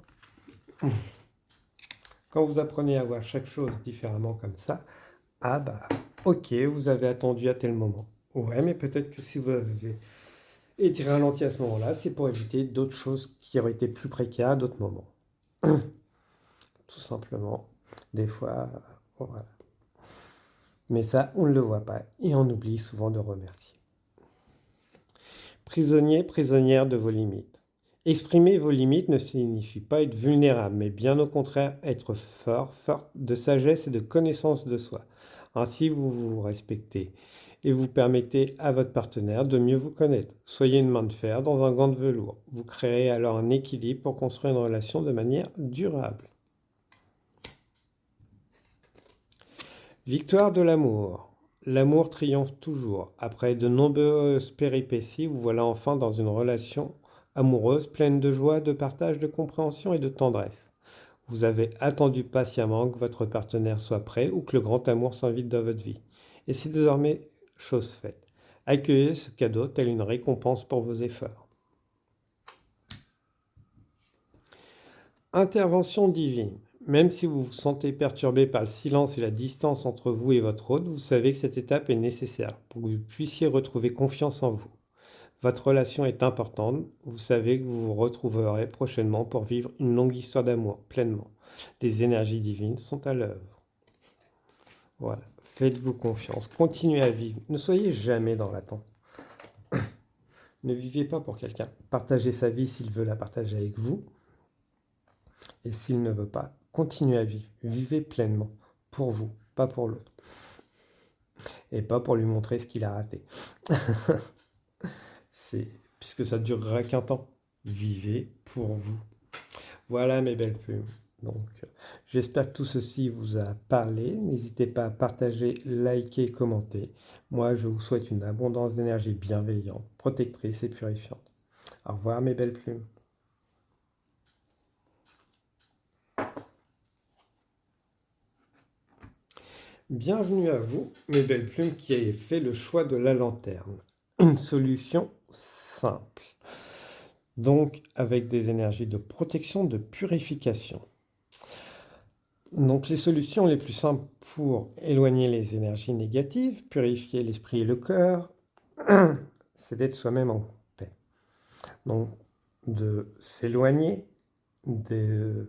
Quand vous apprenez à voir chaque chose différemment comme ça, ok, vous avez attendu à tel moment. Ouais, mais peut-être que si vous avez été ralenti à ce moment-là, c'est pour éviter d'autres choses qui auraient été plus précaires à d'autres moments. Tout simplement. Des fois, voilà. Mais ça, on ne le voit pas et on oublie souvent de remercier. Prisonnier, prisonnière de vos limites. Exprimer vos limites ne signifie pas être vulnérable, mais bien au contraire être fort de sagesse et de connaissance de soi. Ainsi, vous vous respectez et vous permettez à votre partenaire de mieux vous connaître. Soyez une main de fer dans un gant de velours. Vous créez alors un équilibre pour construire une relation de manière durable. Victoire de l'amour. L'amour triomphe toujours. Après de nombreuses péripéties, vous voilà enfin dans une relation amoureuse pleine de joie, de partage, de compréhension et de tendresse. Vous avez attendu patiemment que votre partenaire soit prêt ou que le grand amour s'invite dans votre vie. Et c'est désormais chose faite. Accueillez ce cadeau tel une récompense pour vos efforts. Intervention divine. Même si vous vous sentez perturbé par le silence et la distance entre vous et votre hôte, vous savez que cette étape est nécessaire pour que vous puissiez retrouver confiance en vous. Votre relation est importante, vous savez que vous vous retrouverez prochainement pour vivre une longue histoire d'amour pleinement. Les énergies divines sont à l'œuvre. Voilà, faites-vous confiance, continuez à vivre, ne soyez jamais dans l'attente. Ne vivez pas pour quelqu'un, partagez sa vie s'il veut la partager avec vous. Et s'il ne veut pas, continuez à vivre, vivez pleinement, pour vous, pas pour l'autre. Et pas pour lui montrer ce qu'il a raté. Puisque ça ne durera qu'un temps. Vivez pour vous. Voilà mes belles plumes. Donc, j'espère que tout ceci vous a parlé. N'hésitez pas à partager, liker, commenter. Moi, je vous souhaite une abondance d'énergie bienveillante, protectrice et purifiante. Au revoir mes belles plumes. Bienvenue à vous, mes belles plumes, qui avez fait le choix de la lanterne. Une solution simple. Donc, avec des énergies de protection, de purification. Donc les solutions les plus simples pour éloigner les énergies négatives, purifier l'esprit et le cœur, c'est d'être soi-même en paix. Donc de s'éloigner des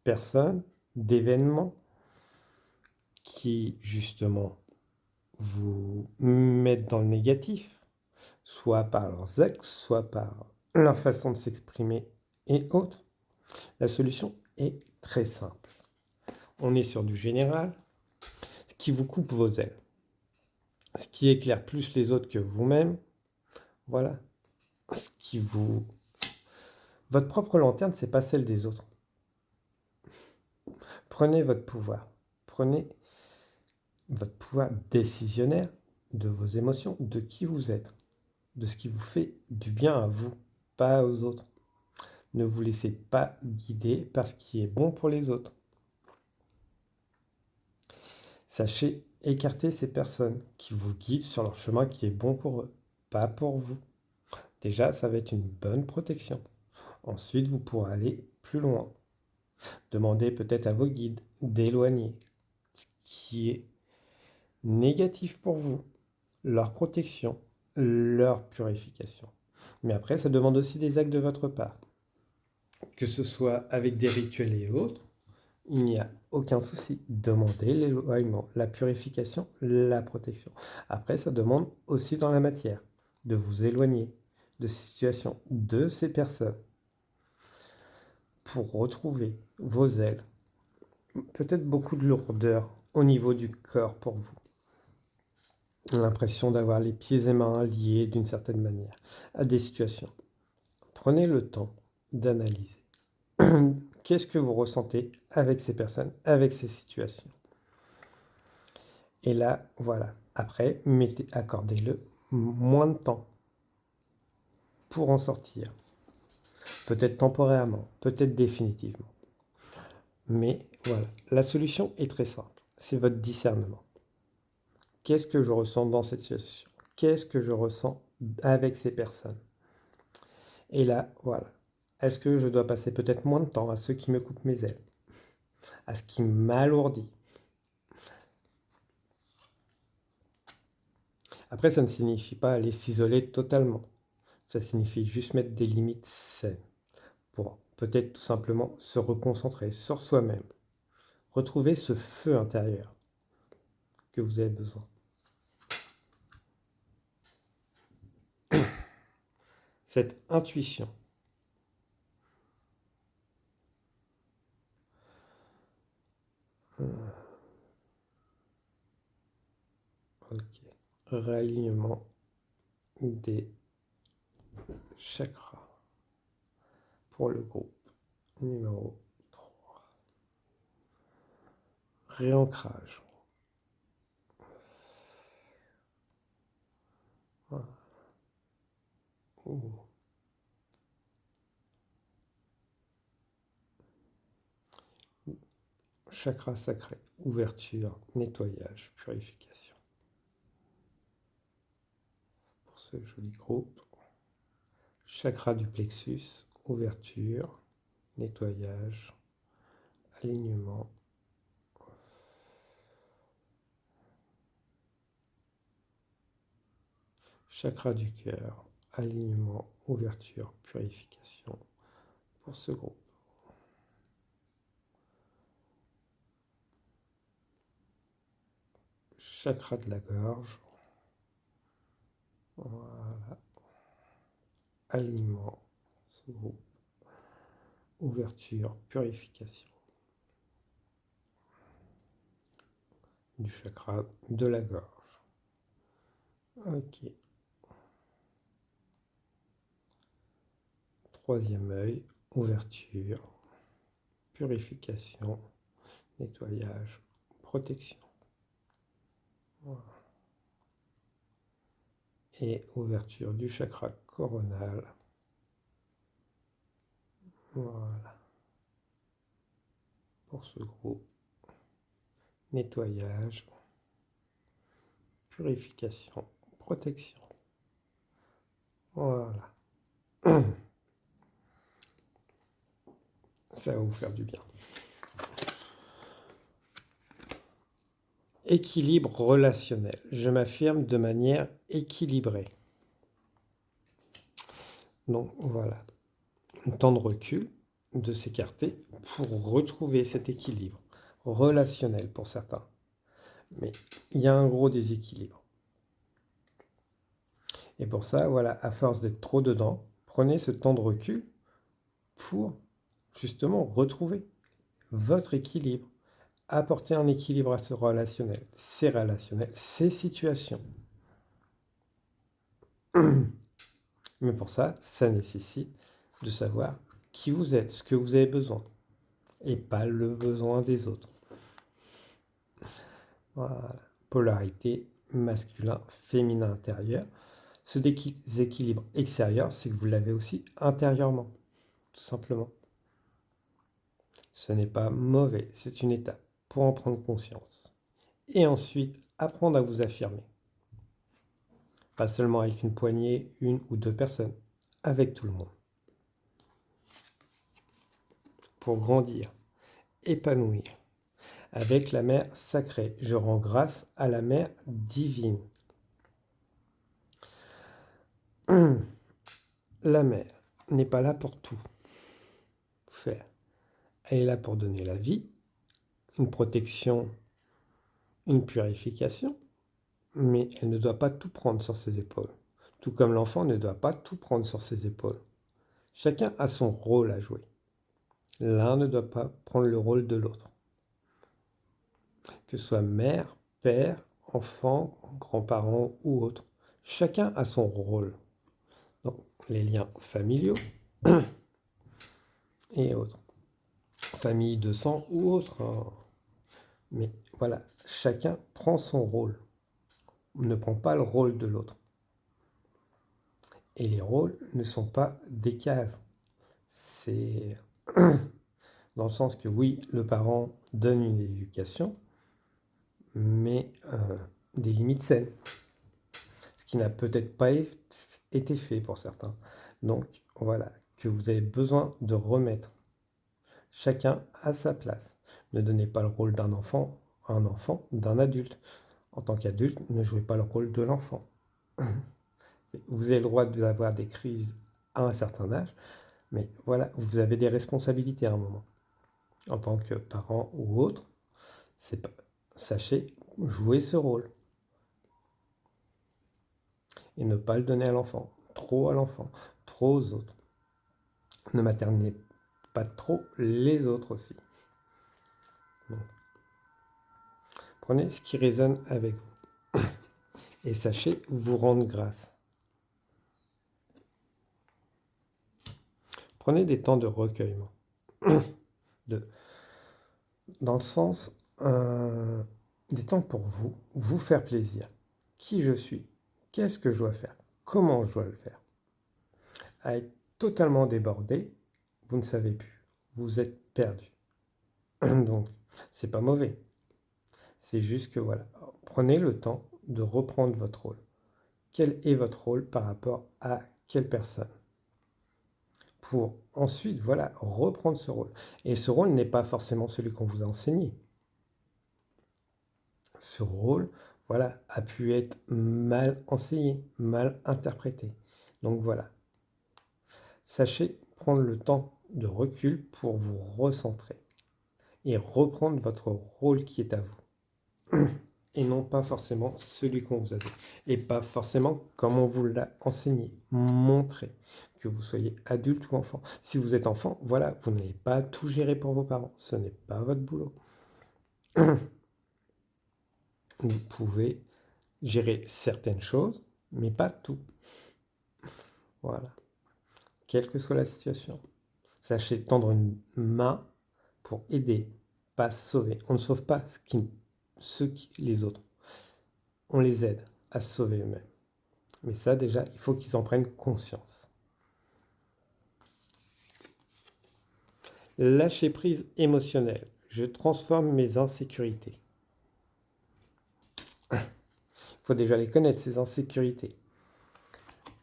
personnes, d'événements qui justement vous mettent dans le négatif, soit par leurs actes, soit par leur façon de s'exprimer et autres. La solution est très simple. On est sur du général, ce qui vous coupe vos ailes, ce qui éclaire plus les autres que vous-même. Voilà. Ce qui vous... Votre propre lanterne, c'est pas celle des autres. Prenez votre pouvoir. Prenez votre pouvoir décisionnaire de vos émotions, de qui vous êtes, de ce qui vous fait du bien à vous, pas aux autres. Ne vous laissez pas guider par ce qui est bon pour les autres. Sachez écarter ces personnes qui vous guident sur leur chemin qui est bon pour eux, pas pour vous. Déjà, ça va être une bonne protection. Ensuite, vous pourrez aller plus loin. Demandez peut-être à vos guides d'éloigner ce qui est négatif pour vous, leur protection, leur purification. Mais après, ça demande aussi des actes de votre part. Que ce soit avec des rituels et autres, il n'y a aucun souci. Demandez l'éloignement, la purification, la protection. Après, ça demande aussi dans la matière de vous éloigner de ces situations, de ces personnes, pour retrouver vos ailes. Peut-être beaucoup de lourdeur au niveau du corps pour vous. L'impression d'avoir les pieds et mains liés d'une certaine manière à des situations. Prenez le temps d'analyser. Qu'est-ce que vous ressentez avec ces personnes, avec ces situations? Et là, voilà. Après, accordez-le moins de temps pour en sortir. Peut-être temporairement, peut-être définitivement. Mais voilà, la solution est très simple. C'est votre discernement. Qu'est-ce que je ressens dans cette situation? Qu'est-ce que je ressens avec ces personnes? Et là, voilà. Est-ce que je dois passer peut-être moins de temps à ceux qui me coupent mes ailes, à ce qui m'alourdit? Après, ça ne signifie pas aller s'isoler totalement. Ça signifie juste mettre des limites saines pour peut-être tout simplement se reconcentrer sur soi-même. Retrouver ce feu intérieur que vous avez besoin. Cette intuition. Ok. Réalignement des chakras pour le groupe numéro 3. Réancrage. Voilà. Chakra sacré, ouverture, nettoyage, purification. Pour ce joli groupe. Chakra du plexus, ouverture, nettoyage, alignement. Chakra du cœur, alignement, ouverture, purification pour ce groupe. Chakra de la gorge, voilà, alignement, ce groupe, ouverture, purification du chakra de la gorge. Ok. Troisième œil, ouverture, purification, nettoyage, protection. Voilà. Et ouverture du chakra coronal. Voilà. Pour ce groupe, nettoyage, purification, protection. Voilà. Ça va vous faire du bien. Équilibre relationnel. Je m'affirme de manière équilibrée. Donc voilà, un temps de recul, de s'écarter pour retrouver cet équilibre relationnel pour certains. Mais il y a un gros déséquilibre. Et pour ça, voilà, à force d'être trop dedans, prenez ce temps de recul pour justement retrouver votre équilibre. Apporter un équilibre à ce relationnel, ces situations. Mais pour ça, ça nécessite de savoir qui vous êtes, ce que vous avez besoin, et pas le besoin des autres. Voilà. Polarité masculin, féminin intérieur. Ce déséquilibre extérieur, c'est que vous l'avez aussi intérieurement, tout simplement. Ce n'est pas mauvais, c'est une étape pour en prendre conscience. Et ensuite, apprendre à vous affirmer. Pas seulement avec une poignée, une ou deux personnes, avec tout le monde. Pour grandir, épanouir. Avec la mère sacrée, je rends grâce à la mère divine. La mère n'est pas là pour tout faire. Elle est là pour donner la vie, une protection, une purification, mais elle ne doit pas tout prendre sur ses épaules. Tout comme l'enfant ne doit pas tout prendre sur ses épaules. Chacun a son rôle à jouer. L'un ne doit pas prendre le rôle de l'autre. Que ce soit mère, père, enfant, grands-parents ou autre. Chacun a son rôle. Donc, les liens familiaux et autres. Famille de sang ou autre. Mais voilà, chacun prend son rôle. On ne prend pas le rôle de l'autre. Et les rôles ne sont pas des cases. C'est dans le sens que oui, le parent donne une éducation, mais des limites saines. Ce qui n'a peut-être pas été fait pour certains. Donc voilà, que vous avez besoin de remettre chacun à sa place. Ne donnez pas le rôle d'un enfant à un enfant, d'un adulte. En tant qu'adulte, ne jouez pas le rôle de l'enfant. Vous avez le droit d'avoir des crises à un certain âge, mais voilà, vous avez des responsabilités à un moment. En tant que parent ou autre, sachez jouer ce rôle. Et ne pas le donner à l'enfant, trop aux autres. Ne maternez pas trop les autres aussi. Donc, prenez ce qui résonne avec vous. Et sachez vous rendre grâce. Prenez des temps de recueillement. Dans le sens, des temps pour vous, vous faire plaisir. Qui je suis, qu'est-ce que je dois faire, comment je dois le faire. À être totalement débordé, vous ne savez plus, vous êtes perdu. Donc, c'est pas mauvais. C'est juste que voilà, prenez le temps de reprendre votre rôle. Quel est votre rôle par rapport à quelle personne? Pour ensuite, voilà, reprendre ce rôle. Et ce rôle n'est pas forcément celui qu'on vous a enseigné. Ce rôle, voilà, a pu être mal enseigné, mal interprété. Donc voilà. Sachez prendre le temps de recul pour vous recentrer et reprendre votre rôle qui est à vous. Et non pas forcément celui qu'on vous a donné. Et pas forcément comme on vous l'a enseigné. Montrez que vous soyez adulte ou enfant. Si vous êtes enfant, voilà, vous n'avez pas à tout gérer pour vos parents. Ce n'est pas votre boulot. Vous pouvez gérer certaines choses, mais pas tout. Voilà. Quelle que soit la situation. Sachez tendre une main pour aider, pas sauver. On ne sauve pas les autres. On les aide à se sauver eux-mêmes. Mais ça, déjà, il faut qu'ils en prennent conscience. Lâcher prise émotionnelle. Je transforme mes insécurités. Il faut déjà les connaître, ces insécurités.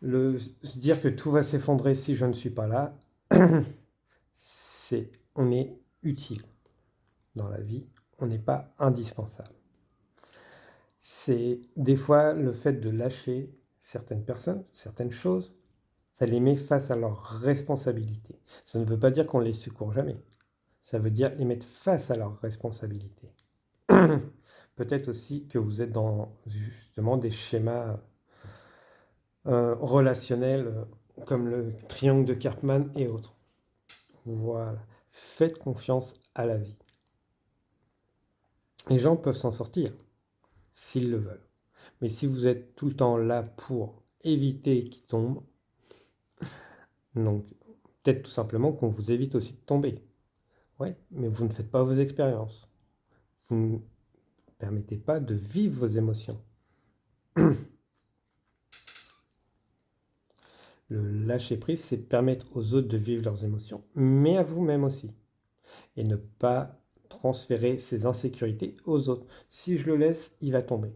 Se dire que tout va s'effondrer si je ne suis pas là, on est utile dans la vie, on n'est pas indispensable. C'est des fois le fait de lâcher certaines personnes, certaines choses, ça les met face à leurs responsabilités. Ça ne veut pas dire qu'on les secourt jamais. Ça veut dire les mettre face à leurs responsabilités. Peut-être aussi que vous êtes dans justement des schémas relationnels comme le triangle de Karpman et autres. Voilà. Faites confiance à la vie. Les gens peuvent s'en sortir s'ils le veulent. Mais si vous êtes tout le temps là pour éviter qu'ils tombent, donc peut-être tout simplement qu'on vous évite aussi de tomber. Ouais, mais vous ne faites pas vos expériences. Vous ne permettez pas de vivre vos émotions. Le lâcher-prise, c'est permettre aux autres de vivre leurs émotions, mais à vous-même aussi. Et ne pas transférer ses insécurités aux autres. Si je le laisse, il va tomber.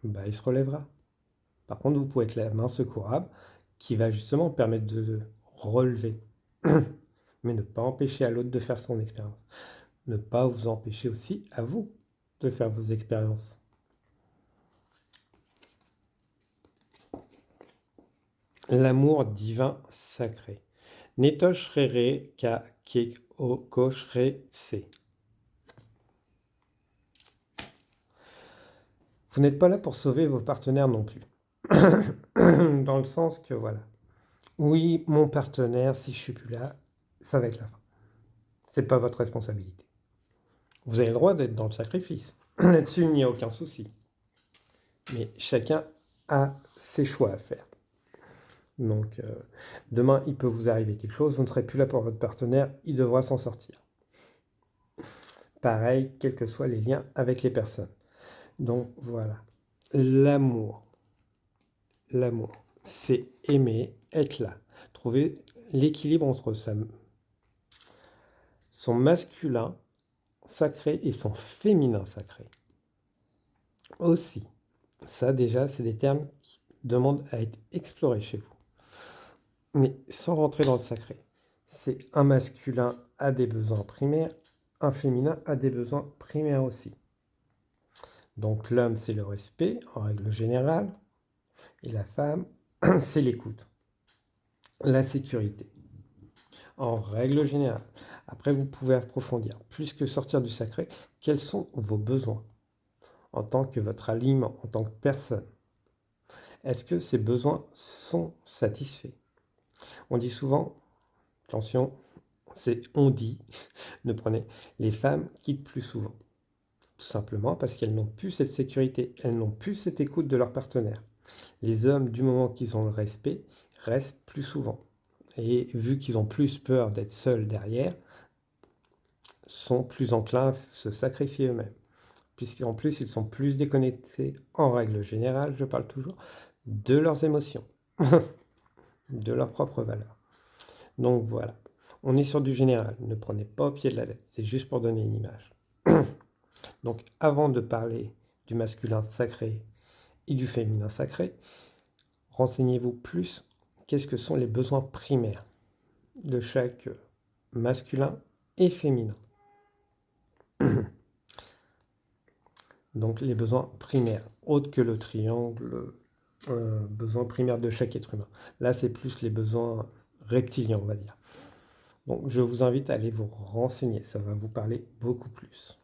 Bah, il se relèvera. Par contre, vous pouvez être la main secourable qui va justement permettre de relever. Mais ne pas empêcher à l'autre de faire son expérience. Ne pas vous empêcher aussi à vous de faire vos expériences. L'amour divin sacré. Netosh rere ka kek o kosh re tse. Vous n'êtes pas là pour sauver vos partenaires non plus. Dans le sens que voilà. Oui, mon partenaire, si je suis plus là, ça va être la fin. C'est pas votre responsabilité. Vous avez le droit d'être dans le sacrifice. Là-dessus, il n'y a aucun souci. Mais chacun a ses choix à faire. Donc, demain, il peut vous arriver quelque chose, vous ne serez plus là pour votre partenaire, il devra s'en sortir. Pareil, quels que soient les liens avec les personnes. Donc, voilà. L'amour. L'amour, c'est aimer, être là. Trouver l'équilibre entre son masculin sacré et son féminin sacré. Aussi, ça déjà, c'est des termes qui demandent à être explorés chez vous. Mais sans rentrer dans le sacré. C'est un masculin a des besoins primaires, un féminin a des besoins primaires aussi. Donc l'homme, c'est le respect, en règle générale, et la femme, c'est l'écoute, la sécurité, en règle générale. Après, vous pouvez approfondir. Plus que sortir du sacré, quels sont vos besoins en tant que votre aliment, en tant que personne? Est-ce que ces besoins sont satisfaits? On dit souvent, attention, c'est on dit, ne prenez, les femmes quittent plus souvent. Tout simplement parce qu'elles n'ont plus cette sécurité, elles n'ont plus cette écoute de leur partenaire. Les hommes, du moment qu'ils ont le respect, restent plus souvent. Et vu qu'ils ont plus peur d'être seuls derrière, sont plus enclins à se sacrifier eux-mêmes. Puisqu'en plus, ils sont plus déconnectés, en règle générale, je parle toujours, de leurs émotions, de leurs propres valeurs. Donc voilà, on est sur du général, ne prenez pas au pied de la lettre, c'est juste pour donner une image. Donc avant de parler du masculin sacré et du féminin sacré, renseignez-vous plus qu'est-ce que sont les besoins primaires de chaque masculin et féminin. Donc les besoins primaires, autres que le triangle, besoins primaires de chaque être humain. Là, c'est plus les besoins reptiliens, on va dire. Donc je vous invite à aller vous renseigner, ça va vous parler beaucoup plus.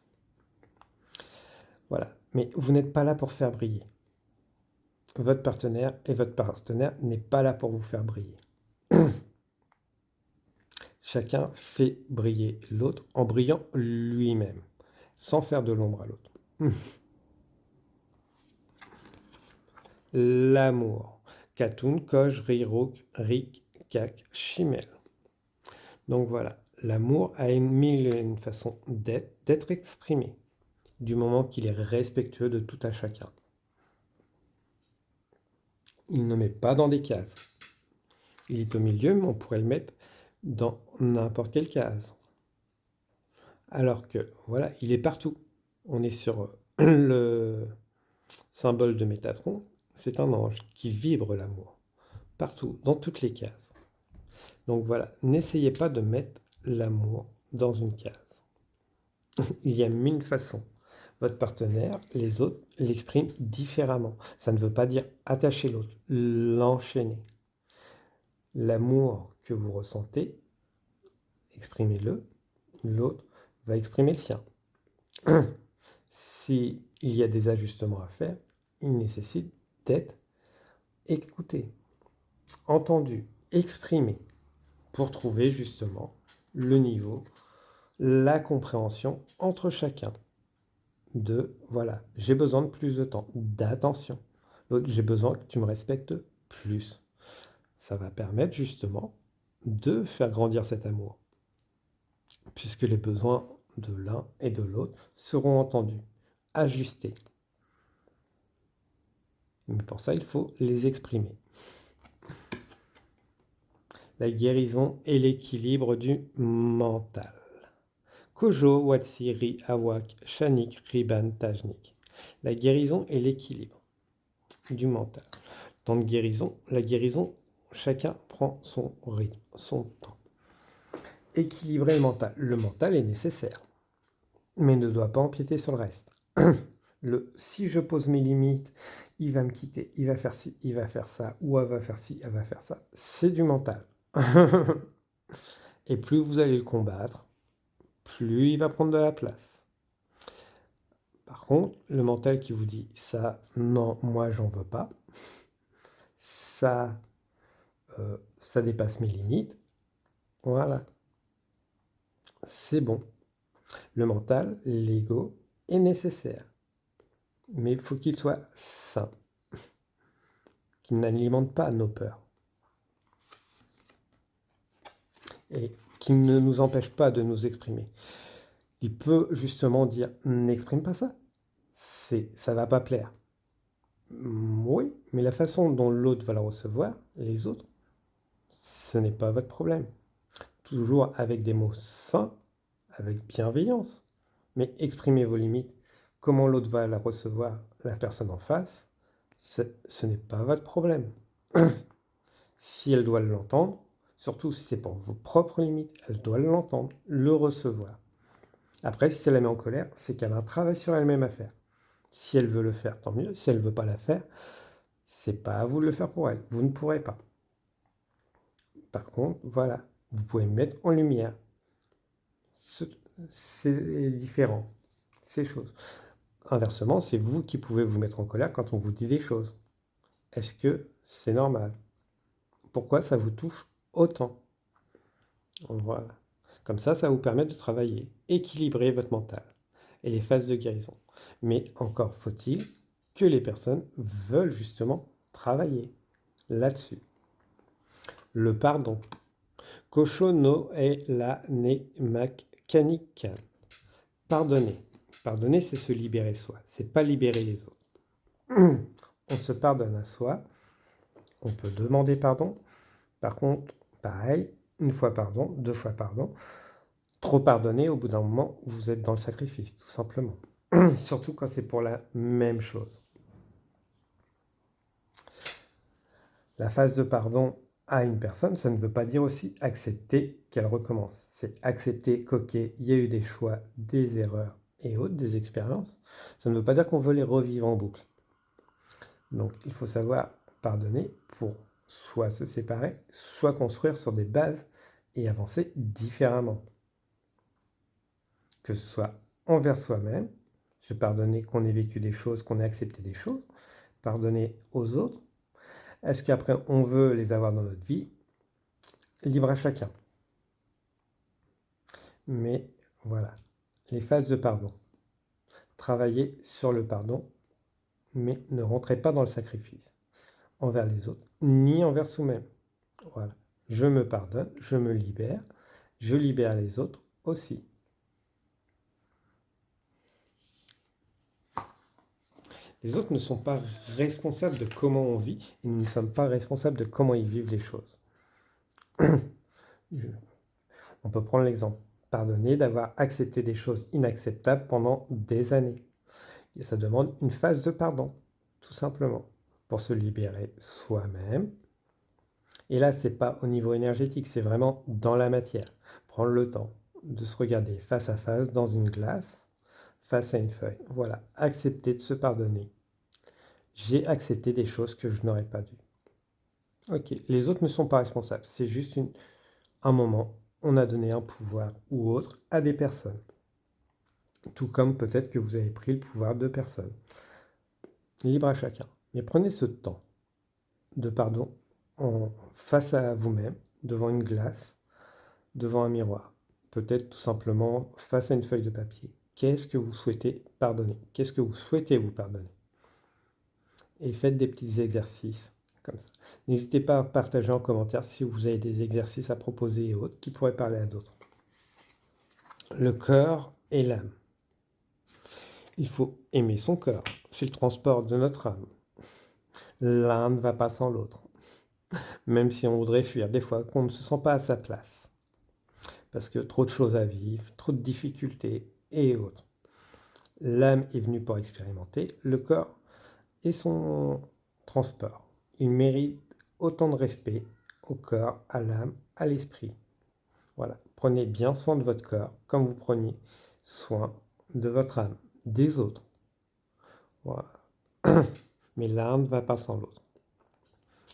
Voilà, mais vous n'êtes pas là pour faire briller votre partenaire, et votre partenaire n'est pas là pour vous faire briller. Chacun fait briller l'autre en brillant lui-même, sans faire de l'ombre à l'autre. L'amour. Katun, Koj, Rirok, Rik, Kak, Chimel. Donc voilà, l'amour a une façon d'être exprimé, du moment qu'il est respectueux de tout à chacun. Il ne met pas dans des cases. Il est au milieu, mais on pourrait le mettre dans n'importe quelle case. Alors que, voilà, il est partout. On est sur le symbole de Métatron. C'est un ange qui vibre l'amour. Partout, dans toutes les cases. Donc voilà, n'essayez pas de mettre l'amour dans une case. Il y a mille façons. Votre partenaire, les autres, l'expriment différemment. Ça ne veut pas dire attacher l'autre, l'enchaîner. L'amour que vous ressentez, exprimez-le, l'autre va exprimer le sien. S'il y a des ajustements à faire, il nécessite d'être écouté, entendu, exprimé, pour trouver justement le niveau, la compréhension entre chacun. Voilà, j'ai besoin de plus de temps, d'attention. L'autre, j'ai besoin que tu me respectes plus. Ça va permettre justement de faire grandir cet amour, puisque les besoins de l'un et de l'autre seront entendus, ajustés. Mais pour ça, il faut les exprimer. La guérison et l'équilibre du mental. Kojo, Watsiri, Awak, Shanik, Riban, Tajnik. La guérison et l'équilibre du mental. Dans la guérison, chacun prend son rythme, son temps. Équilibrer le mental. Le mental est nécessaire, mais ne doit pas empiéter sur le reste. Si je pose mes limites, il va me quitter, il va faire ci, il va faire ça, ou elle va faire ci, elle va faire ça. C'est du mental. Et plus vous allez le combattre, plus il va prendre de la place. Par contre, le mental qui vous dit ça, non, moi j'en veux pas, ça dépasse mes limites, voilà, c'est bon. Le mental, l'ego, est nécessaire, mais il faut qu'il soit sain, qu'il n'alimente pas nos peurs, et qu'il ne nous empêche pas de nous exprimer. Il peut justement dire « n'exprime pas ça ». Ça va pas plaire. Oui, mais la façon dont l'autre va le recevoir, les autres, ce n'est pas votre problème. Toujours avec des mots sains, avec bienveillance. Mais exprimez vos limites. Comment l'autre va la recevoir, la personne en face, ce n'est pas votre problème. Si elle doit l'entendre, surtout si c'est pour vos propres limites, elle doit l'entendre, le recevoir. Après, si ça la met en colère, c'est qu'elle a un travail sur elle-même à faire. Si elle veut le faire, tant mieux. Si elle ne veut pas la faire, c'est pas à vous de le faire pour elle. Vous ne pourrez pas. Par contre, voilà, vous pouvez mettre en lumière c'est différent, ces choses. Inversement, c'est vous qui pouvez vous mettre en colère quand on vous dit des choses. Est-ce que c'est normal? Pourquoi ça vous touche autant? Voilà. Comme ça vous permet de travailler, équilibrer votre mental et les phases de guérison. Mais encore faut-il que les personnes veulent justement travailler là-dessus. Le pardon. Kosho no e la ne makanikan. Pardonner. Pardonner, c'est se libérer soi. C'est pas libérer les autres. On se pardonne à soi. On peut demander pardon. Par contre, pareil, une fois pardon, deux fois pardon. Trop pardonner, au bout d'un moment, vous êtes dans le sacrifice, tout simplement. Surtout quand c'est pour la même chose. La phase de pardon à une personne, ça ne veut pas dire aussi accepter qu'elle recommence. C'est accepter qu'ok, il y a eu des choix, des erreurs et autres, des expériences. Ça ne veut pas dire qu'on veut les revivre en boucle. Donc il faut savoir pardonner pour soit se séparer, soit construire sur des bases et avancer différemment. Que ce soit envers soi-même, se pardonner qu'on ait vécu des choses, qu'on ait accepté des choses, pardonner aux autres. Est-ce qu'après on veut les avoir dans notre vie? Libre à chacun. Mais voilà, les phases de pardon. Travaillez sur le pardon, mais ne rentrez pas dans le sacrifice envers les autres, ni envers soi-même. Voilà, je me pardonne, je me libère, je libère les autres aussi. Les autres ne sont pas responsables de comment on vit, et nous ne sommes pas responsables de comment ils vivent les choses. On peut prendre l'exemple. Pardonner d'avoir accepté des choses inacceptables pendant des années. Et ça demande une phase de pardon, tout simplement, pour se libérer soi-même. Et là, ce n'est pas au niveau énergétique, c'est vraiment dans la matière. Prendre le temps de se regarder face à face dans une glace, face à une feuille. Voilà, accepter de se pardonner. J'ai accepté des choses que je n'aurais pas dû. Ok, les autres ne sont pas responsables, c'est juste un moment, on a donné un pouvoir ou autre à des personnes. Tout comme peut-être que vous avez pris le pouvoir de personnes. Libre à chacun. Mais prenez ce temps de pardon face à vous-même, devant une glace, devant un miroir. Peut-être tout simplement face à une feuille de papier. Qu'est-ce que vous souhaitez pardonner? Qu'est-ce que vous souhaitez vous pardonner? Et faites des petits exercices comme ça. N'hésitez pas à partager en commentaire si vous avez des exercices à proposer et autres qui pourraient parler à d'autres. Le cœur et l'âme. Il faut aimer son cœur. C'est le transport de notre âme. L'un ne va pas sans l'autre. Même si on voudrait fuir, des fois qu'on ne se sent pas à sa place. Parce que trop de choses à vivre, trop de difficultés et autres. L'âme est venue pour expérimenter, le corps est son transport. Il mérite autant de respect au corps, à l'âme, à l'esprit. Voilà, prenez bien soin de votre corps comme vous preniez soin de votre âme, des autres. Voilà. Mais l'un ne va pas sans l'autre.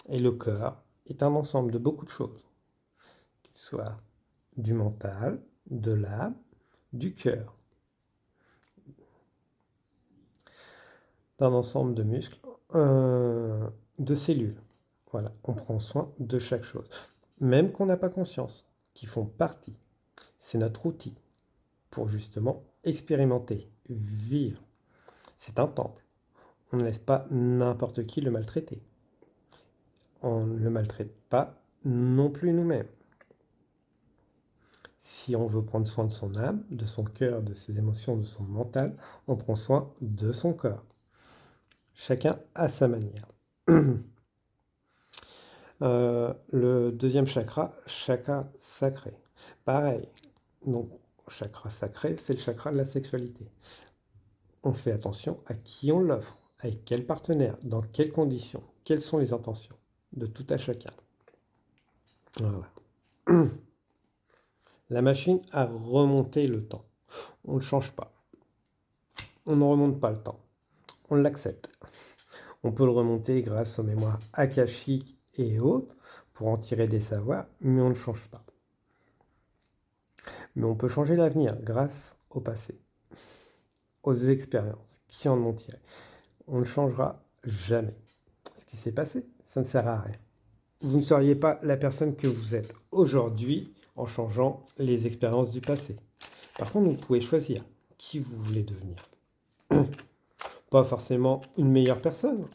Et le cœur est un ensemble de beaucoup de choses, qu'il soit du mental, de l'âme, du cœur, d'un ensemble de muscles, de cellules. Voilà, on prend soin de chaque chose, même qu'on n'a pas conscience, qui font partie. C'est notre outil pour justement expérimenter, vivre. C'est un temple. On ne laisse pas n'importe qui le maltraiter. On ne le maltraite pas non plus nous-mêmes. Si on veut prendre soin de son âme, de son cœur, de ses émotions, de son mental, on prend soin de son corps. Chacun à sa manière. Le deuxième chakra, chakra sacré. Pareil. Donc, chakra sacré, c'est le chakra de la sexualité. On fait attention à qui on l'offre, avec quel partenaire, dans quelles conditions, quelles sont les intentions de tout à chacun. Voilà. La machine a remonté le temps. On ne le change pas. On ne remonte pas le temps. On l'accepte. On peut le remonter grâce aux mémoires akashiques et autres pour en tirer des savoirs, mais on ne change pas. Mais on peut changer l'avenir grâce au passé, aux expériences qui en ont tiré. On ne changera jamais. Ce qui s'est passé, ça ne sert à rien. Vous ne seriez pas la personne que vous êtes aujourd'hui en changeant les expériences du passé. Par contre, vous pouvez choisir qui vous voulez devenir. Pas forcément une meilleure personne,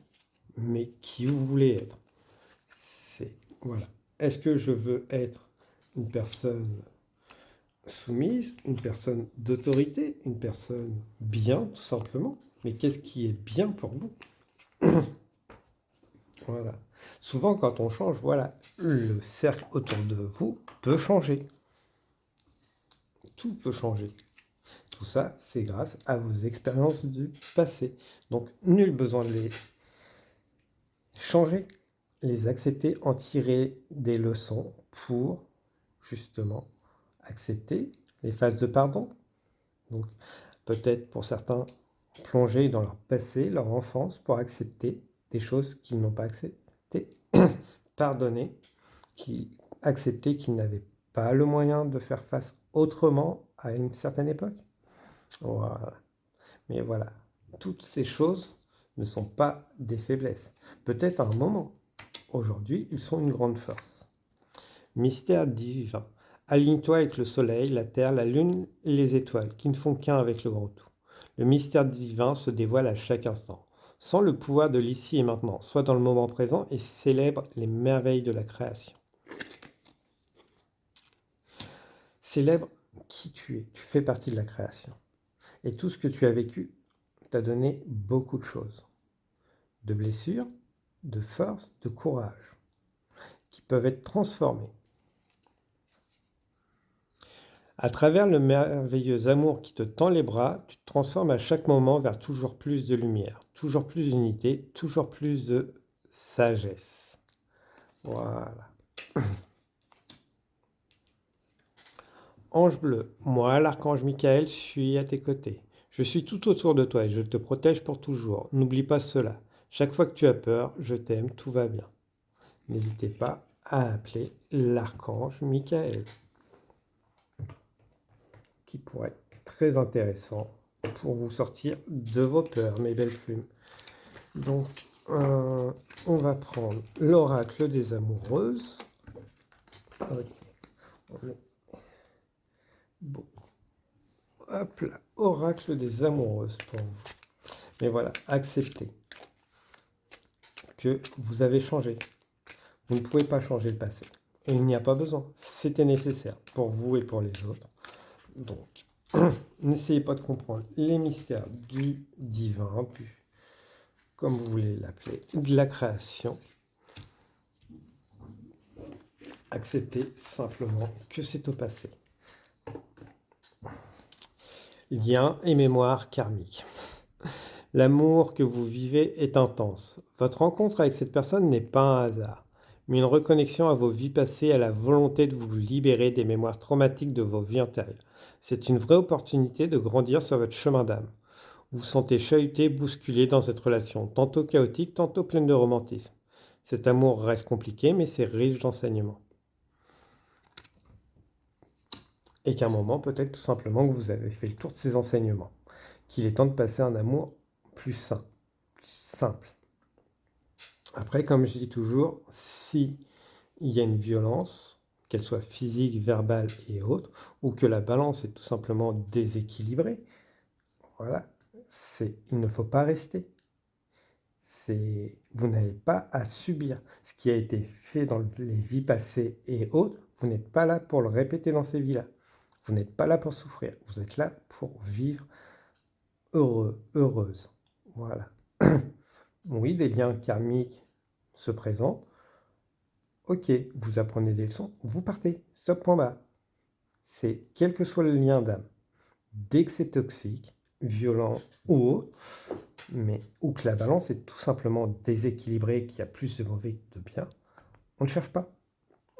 mais qui vous voulez être. Voilà. Est-ce que je veux être une personne soumise, une personne d'autorité, une personne bien, tout simplement? Mais qu'est-ce qui est bien pour vous? Voilà. Souvent, quand on change, voilà, le cercle autour de vous peut changer. Tout peut changer. Tout ça, c'est grâce à vos expériences du passé. Donc, nul besoin de les changer, les accepter, en tirer des leçons pour, justement, accepter les phases de pardon. Donc, peut-être pour certains, plonger dans leur passé, leur enfance, pour accepter des choses qu'ils n'ont pas acceptées. Pardonner, accepter qu'ils n'avaient pas le moyen de faire face autrement à une certaine époque. Voilà. Mais voilà, toutes ces choses ne sont pas des faiblesses. Peut-être à un moment. Aujourd'hui, ils sont une grande force. Mystère divin. Aligne-toi avec le soleil, la terre, la lune et les étoiles, qui ne font qu'un avec le grand tout. Le mystère divin se dévoile à chaque instant. Sens le pouvoir de l'ici et maintenant. Sois dans le moment présent et célèbre les merveilles de la création. Célèbre qui tu es. Tu fais partie de la création. Et tout ce que tu as vécu t'a donné beaucoup de choses. De blessures, de force, de courage, qui peuvent être transformées. À travers le merveilleux amour qui te tend les bras, tu te transformes à chaque moment vers toujours plus de lumière, toujours plus d'unité, toujours plus de sagesse. Voilà. Ange bleu, moi, l'archange Michael, suis à tes côtés. Je suis tout autour de toi et je te protège pour toujours. N'oublie pas cela. Chaque fois que tu as peur, je t'aime, tout va bien. N'hésitez pas à appeler l'archange Michael, qui pourrait être très intéressant pour vous sortir de vos peurs, mes belles plumes. Donc, on va prendre l'oracle des amoureuses. Ok. On met... Bon. Hop là, oracle des amoureuses pour vous. Mais voilà, acceptez que vous avez changé. Vous ne pouvez pas changer le passé. Et il n'y a pas besoin. C'était nécessaire pour vous et pour les autres. Donc, n'essayez pas de comprendre les mystères du divin, comme vous voulez l'appeler, de la création. Acceptez simplement que c'est au passé. Lien et mémoire karmique. L'amour que vous vivez est intense. Votre rencontre avec cette personne n'est pas un hasard, mais une reconnexion à vos vies passées et à la volonté de vous libérer des mémoires traumatiques de vos vies antérieures. C'est une vraie opportunité de grandir sur votre chemin d'âme. Vous vous sentez chahuté, bousculé dans cette relation, tantôt chaotique, tantôt pleine de romantisme. Cet amour reste compliqué, mais c'est riche d'enseignements. Et qu'à un moment, peut-être tout simplement que vous avez fait le tour de ces enseignements, qu'il est temps de passer à un amour plus sain, plus simple. Après, comme je dis toujours, si il y a une violence, qu'elle soit physique, verbale et autre, ou que la balance est tout simplement déséquilibrée, voilà, il ne faut pas rester. Vous n'avez pas à subir ce qui a été fait dans les vies passées et autres. Vous n'êtes pas là pour le répéter dans ces vies-là. Vous n'êtes pas là pour souffrir. Vous êtes là pour vivre heureux, heureuse. Voilà. Oui, des liens karmiques se présentent. Ok, vous apprenez des leçons, vous partez. Stop, point barre. C'est quel que soit le lien d'âme. Dès que c'est toxique, violent ou autre, ou que la balance est tout simplement déséquilibrée, qu'il y a plus de mauvais que de bien, on ne cherche pas.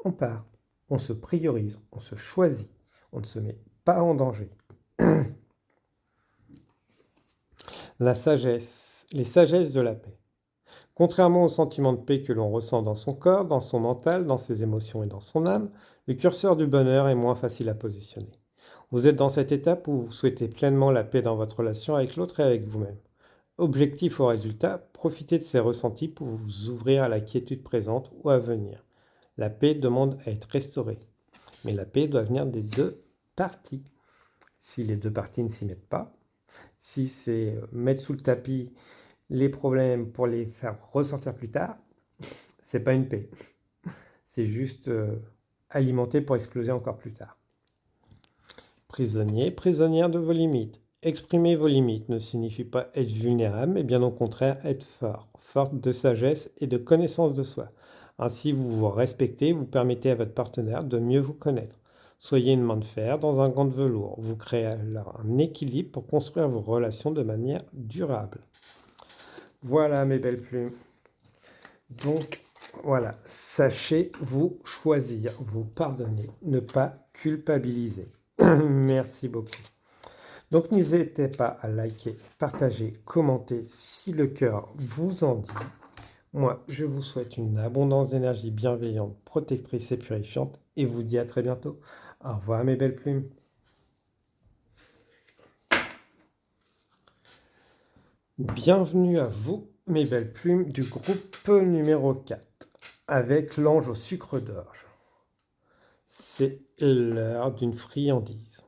On part. On se priorise, on se choisit. On ne se met pas en danger. La sagesse, les sagesses de la paix. Contrairement au sentiment de paix que l'on ressent dans son corps, dans son mental, dans ses émotions et dans son âme, le curseur du bonheur est moins facile à positionner. Vous êtes dans cette étape où vous souhaitez pleinement la paix dans votre relation avec l'autre et avec vous-même. Objectif au résultat, profitez de ces ressentis pour vous ouvrir à la quiétude présente ou à venir. La paix demande à être restaurée, mais la paix doit venir des deux parties. Si les deux parties ne s'y mettent pas, si c'est mettre sous le tapis les problèmes pour les faire ressortir plus tard, c'est pas une paix. C'est juste alimenter pour exploser encore plus tard. Prisonnier, prisonnière de vos limites. Exprimer vos limites ne signifie pas être vulnérable, mais bien au contraire être fort, forte de sagesse et de connaissance de soi. Ainsi, vous vous respectez, vous permettez à votre partenaire de mieux vous connaître. Soyez une main de fer dans un gant de velours. Vous créez alors un équilibre pour construire vos relations de manière durable. Voilà mes belles plumes. Donc voilà, sachez vous choisir, vous pardonner, ne pas culpabiliser. Merci beaucoup. Donc n'hésitez pas à liker, partager, commenter si le cœur vous en dit. Moi, je vous souhaite une abondance d'énergie bienveillante, protectrice et purifiante et vous dis à très bientôt. Au revoir mes belles plumes. Bienvenue à vous, mes belles plumes du groupe numéro 4, avec l'ange au sucre d'orge. C'est l'heure d'une friandise.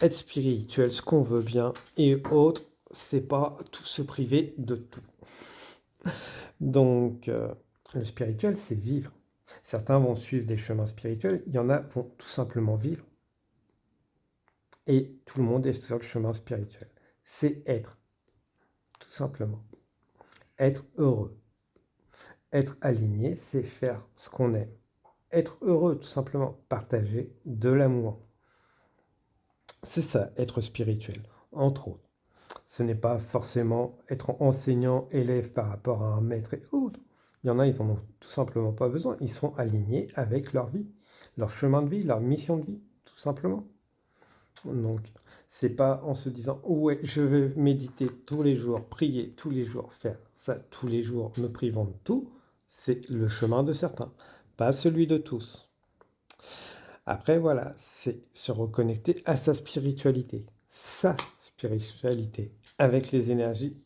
Être spirituel, ce qu'on veut bien, et autres, c'est pas tout se priver de tout. Donc, le spirituel, c'est vivre. Certains vont suivre des chemins spirituels, il y en a vont tout simplement vivre. Et tout le monde est sur le chemin spirituel. C'est être, tout simplement. Être heureux. Être aligné, c'est faire ce qu'on aime. Être heureux, tout simplement. Partager de l'amour. C'est ça, être spirituel, entre autres. Ce n'est pas forcément être enseignant, élève par rapport à un maître et autres. Il y en a, ils n'en ont tout simplement pas besoin. Ils sont alignés avec leur vie, leur chemin de vie, leur mission de vie, tout simplement. Donc, C'est pas en se disant ouais, je vais méditer tous les jours, prier tous les jours, faire ça tous les jours, me privant de tout. C'est le chemin de certains, pas celui de tous. Après, voilà, c'est se reconnecter à sa spiritualité, avec les énergies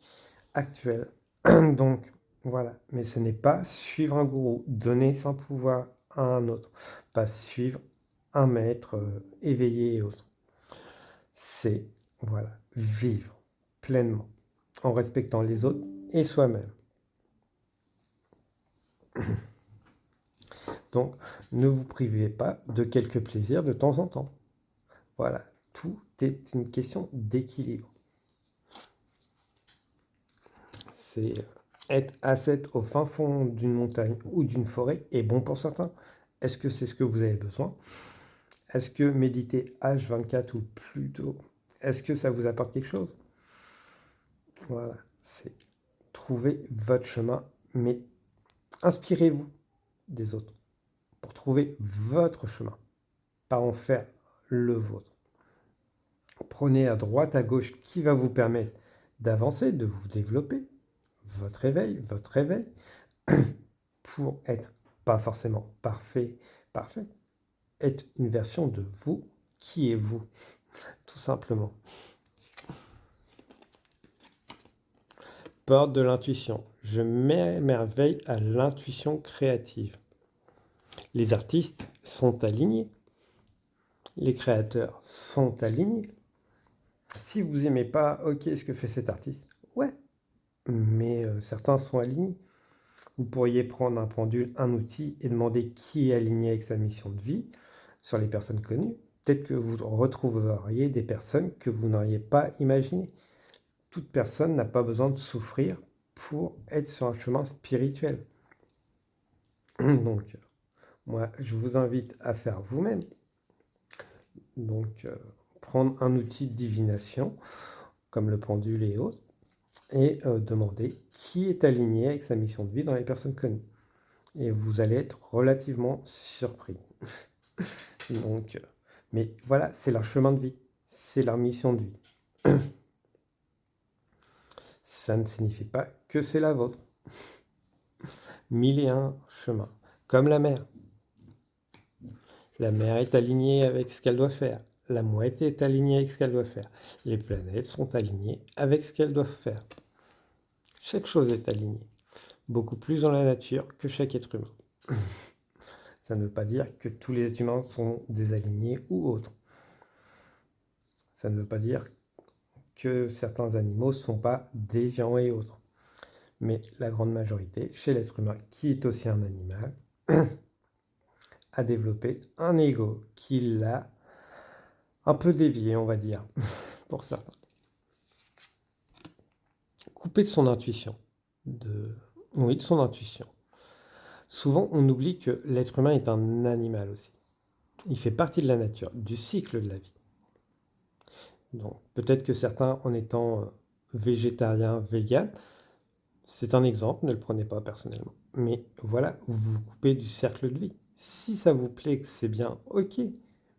actuelles. Donc, voilà, mais ce n'est pas suivre un gourou, donner son pouvoir à un autre, pas suivre un maître éveillé et autres. C'est, voilà, vivre pleinement, en respectant les autres et soi-même. Donc, ne vous privez pas de quelques plaisirs de temps en temps. Voilà, tout est une question d'équilibre. C'est être ascète au fin fond d'une montagne ou d'une forêt est bon pour certains. Est-ce que c'est ce que vous avez besoin? Est-ce que méditer H24 ou plutôt, est-ce que ça vous apporte quelque chose? Voilà, c'est trouver votre chemin, mais inspirez-vous des autres pour trouver votre chemin, pas en faire le vôtre. Prenez à droite, à gauche qui va vous permettre d'avancer, de vous développer, votre réveil, pour être pas forcément parfait, être une version de vous qui est vous, tout simplement. Porte de l'intuition. Je m'émerveille à l'intuition créative. Les artistes sont alignés. Les créateurs sont alignés. Si vous n'aimez pas, ok, ce que fait cet artiste, ouais, mais certains sont alignés. Vous pourriez prendre un pendule, un outil et demander qui est aligné avec sa mission de vie sur les personnes connues. Peut-être que vous retrouveriez des personnes que vous n'auriez pas imaginées. Toute personne n'a pas besoin de souffrir pour être sur un chemin spirituel. Donc, moi, je vous invite à faire vous-même. Donc, prendre un outil de divination, comme le pendule et autres, et demander qui est aligné avec sa mission de vie dans les personnes connues. Et vous allez être relativement surpris. Donc, mais voilà, c'est leur chemin de vie, c'est leur mission de vie. Ça ne signifie pas que c'est la vôtre. 1001 chemins, comme la mer. La mer est alignée avec ce qu'elle doit faire. La mouette est alignée avec ce qu'elle doit faire. Les planètes sont alignées avec ce qu'elles doivent faire. Chaque chose est alignée. Beaucoup plus dans la nature que chaque être humain. Ça ne veut pas dire que tous les êtres humains sont désalignés ou autres. Ça ne veut pas dire que certains animaux ne sont pas déviants et autres. Mais la grande majorité, chez l'être humain, qui est aussi un animal, a développé un ego qui l'a un peu dévié, on va dire, pour certains. Coupé de son intuition. Oui, de son intuition. Souvent, on oublie que l'être humain est un animal aussi. Il fait partie de la nature, du cycle de la vie. Donc, peut-être que certains, en étant végétariens, véganes, c'est un exemple, ne le prenez pas personnellement. Mais voilà, vous vous coupez du cercle de vie. Si ça vous plaît, que c'est bien, ok.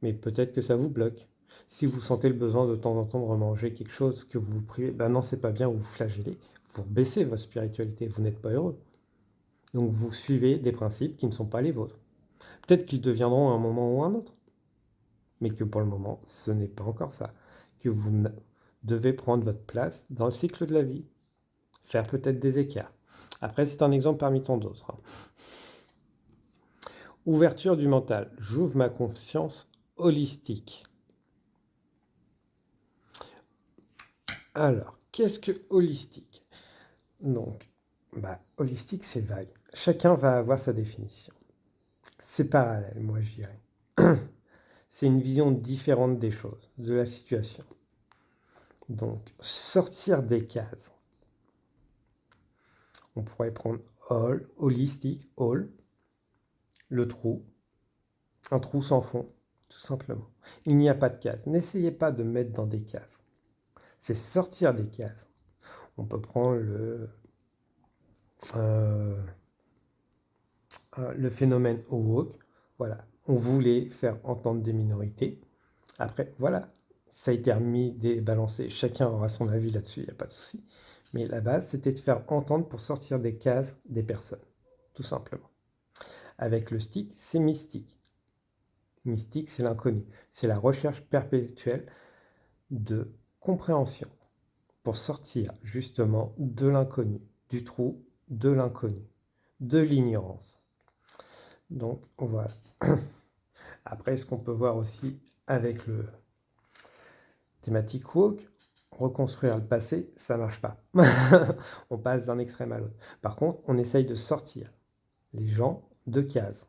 Mais peut-être que ça vous bloque. Si vous sentez le besoin de temps en temps de remanger quelque chose que vous vous privez, ben non, c'est pas bien, vous flagellez, vous baissez votre spiritualité, vous n'êtes pas heureux. Donc vous suivez des principes qui ne sont pas les vôtres. Peut-être qu'ils deviendront à un moment ou un autre, mais que pour le moment, ce n'est pas encore ça. Que vous devez prendre votre place dans le cycle de la vie, faire peut-être des écarts. Après, c'est un exemple parmi tant d'autres. Ouverture du mental. J'ouvre ma conscience holistique. Alors, qu'est-ce que holistique? Donc, holistique, c'est vague. Chacun va avoir sa définition. C'est parallèle, moi je dirais. C'est une vision différente des choses, de la situation. Donc, sortir des cases. On pourrait prendre all, holistique, all, le trou, un trou sans fond, tout simplement. Il n'y a pas de cases. N'essayez pas de mettre dans des cases. C'est sortir des cases. On peut prendre le phénomène woke. Voilà, on voulait faire entendre des minorités. Après, voilà, ça a été remis, débalancé. Chacun aura son avis là-dessus, il n'y a pas de souci. Mais la base, c'était de faire entendre pour sortir des cases des personnes, tout simplement. Avec le stick, c'est mystique. Mystique, c'est l'inconnu. C'est la recherche perpétuelle de compréhension pour sortir justement de l'inconnu, du trou de l'inconnu, de l'ignorance. Donc voilà. Après, ce qu'on peut voir aussi avec le thématique woke, reconstruire le passé, ça marche pas. On passe d'un extrême à l'autre. Par contre, on essaye de sortir les gens de cases.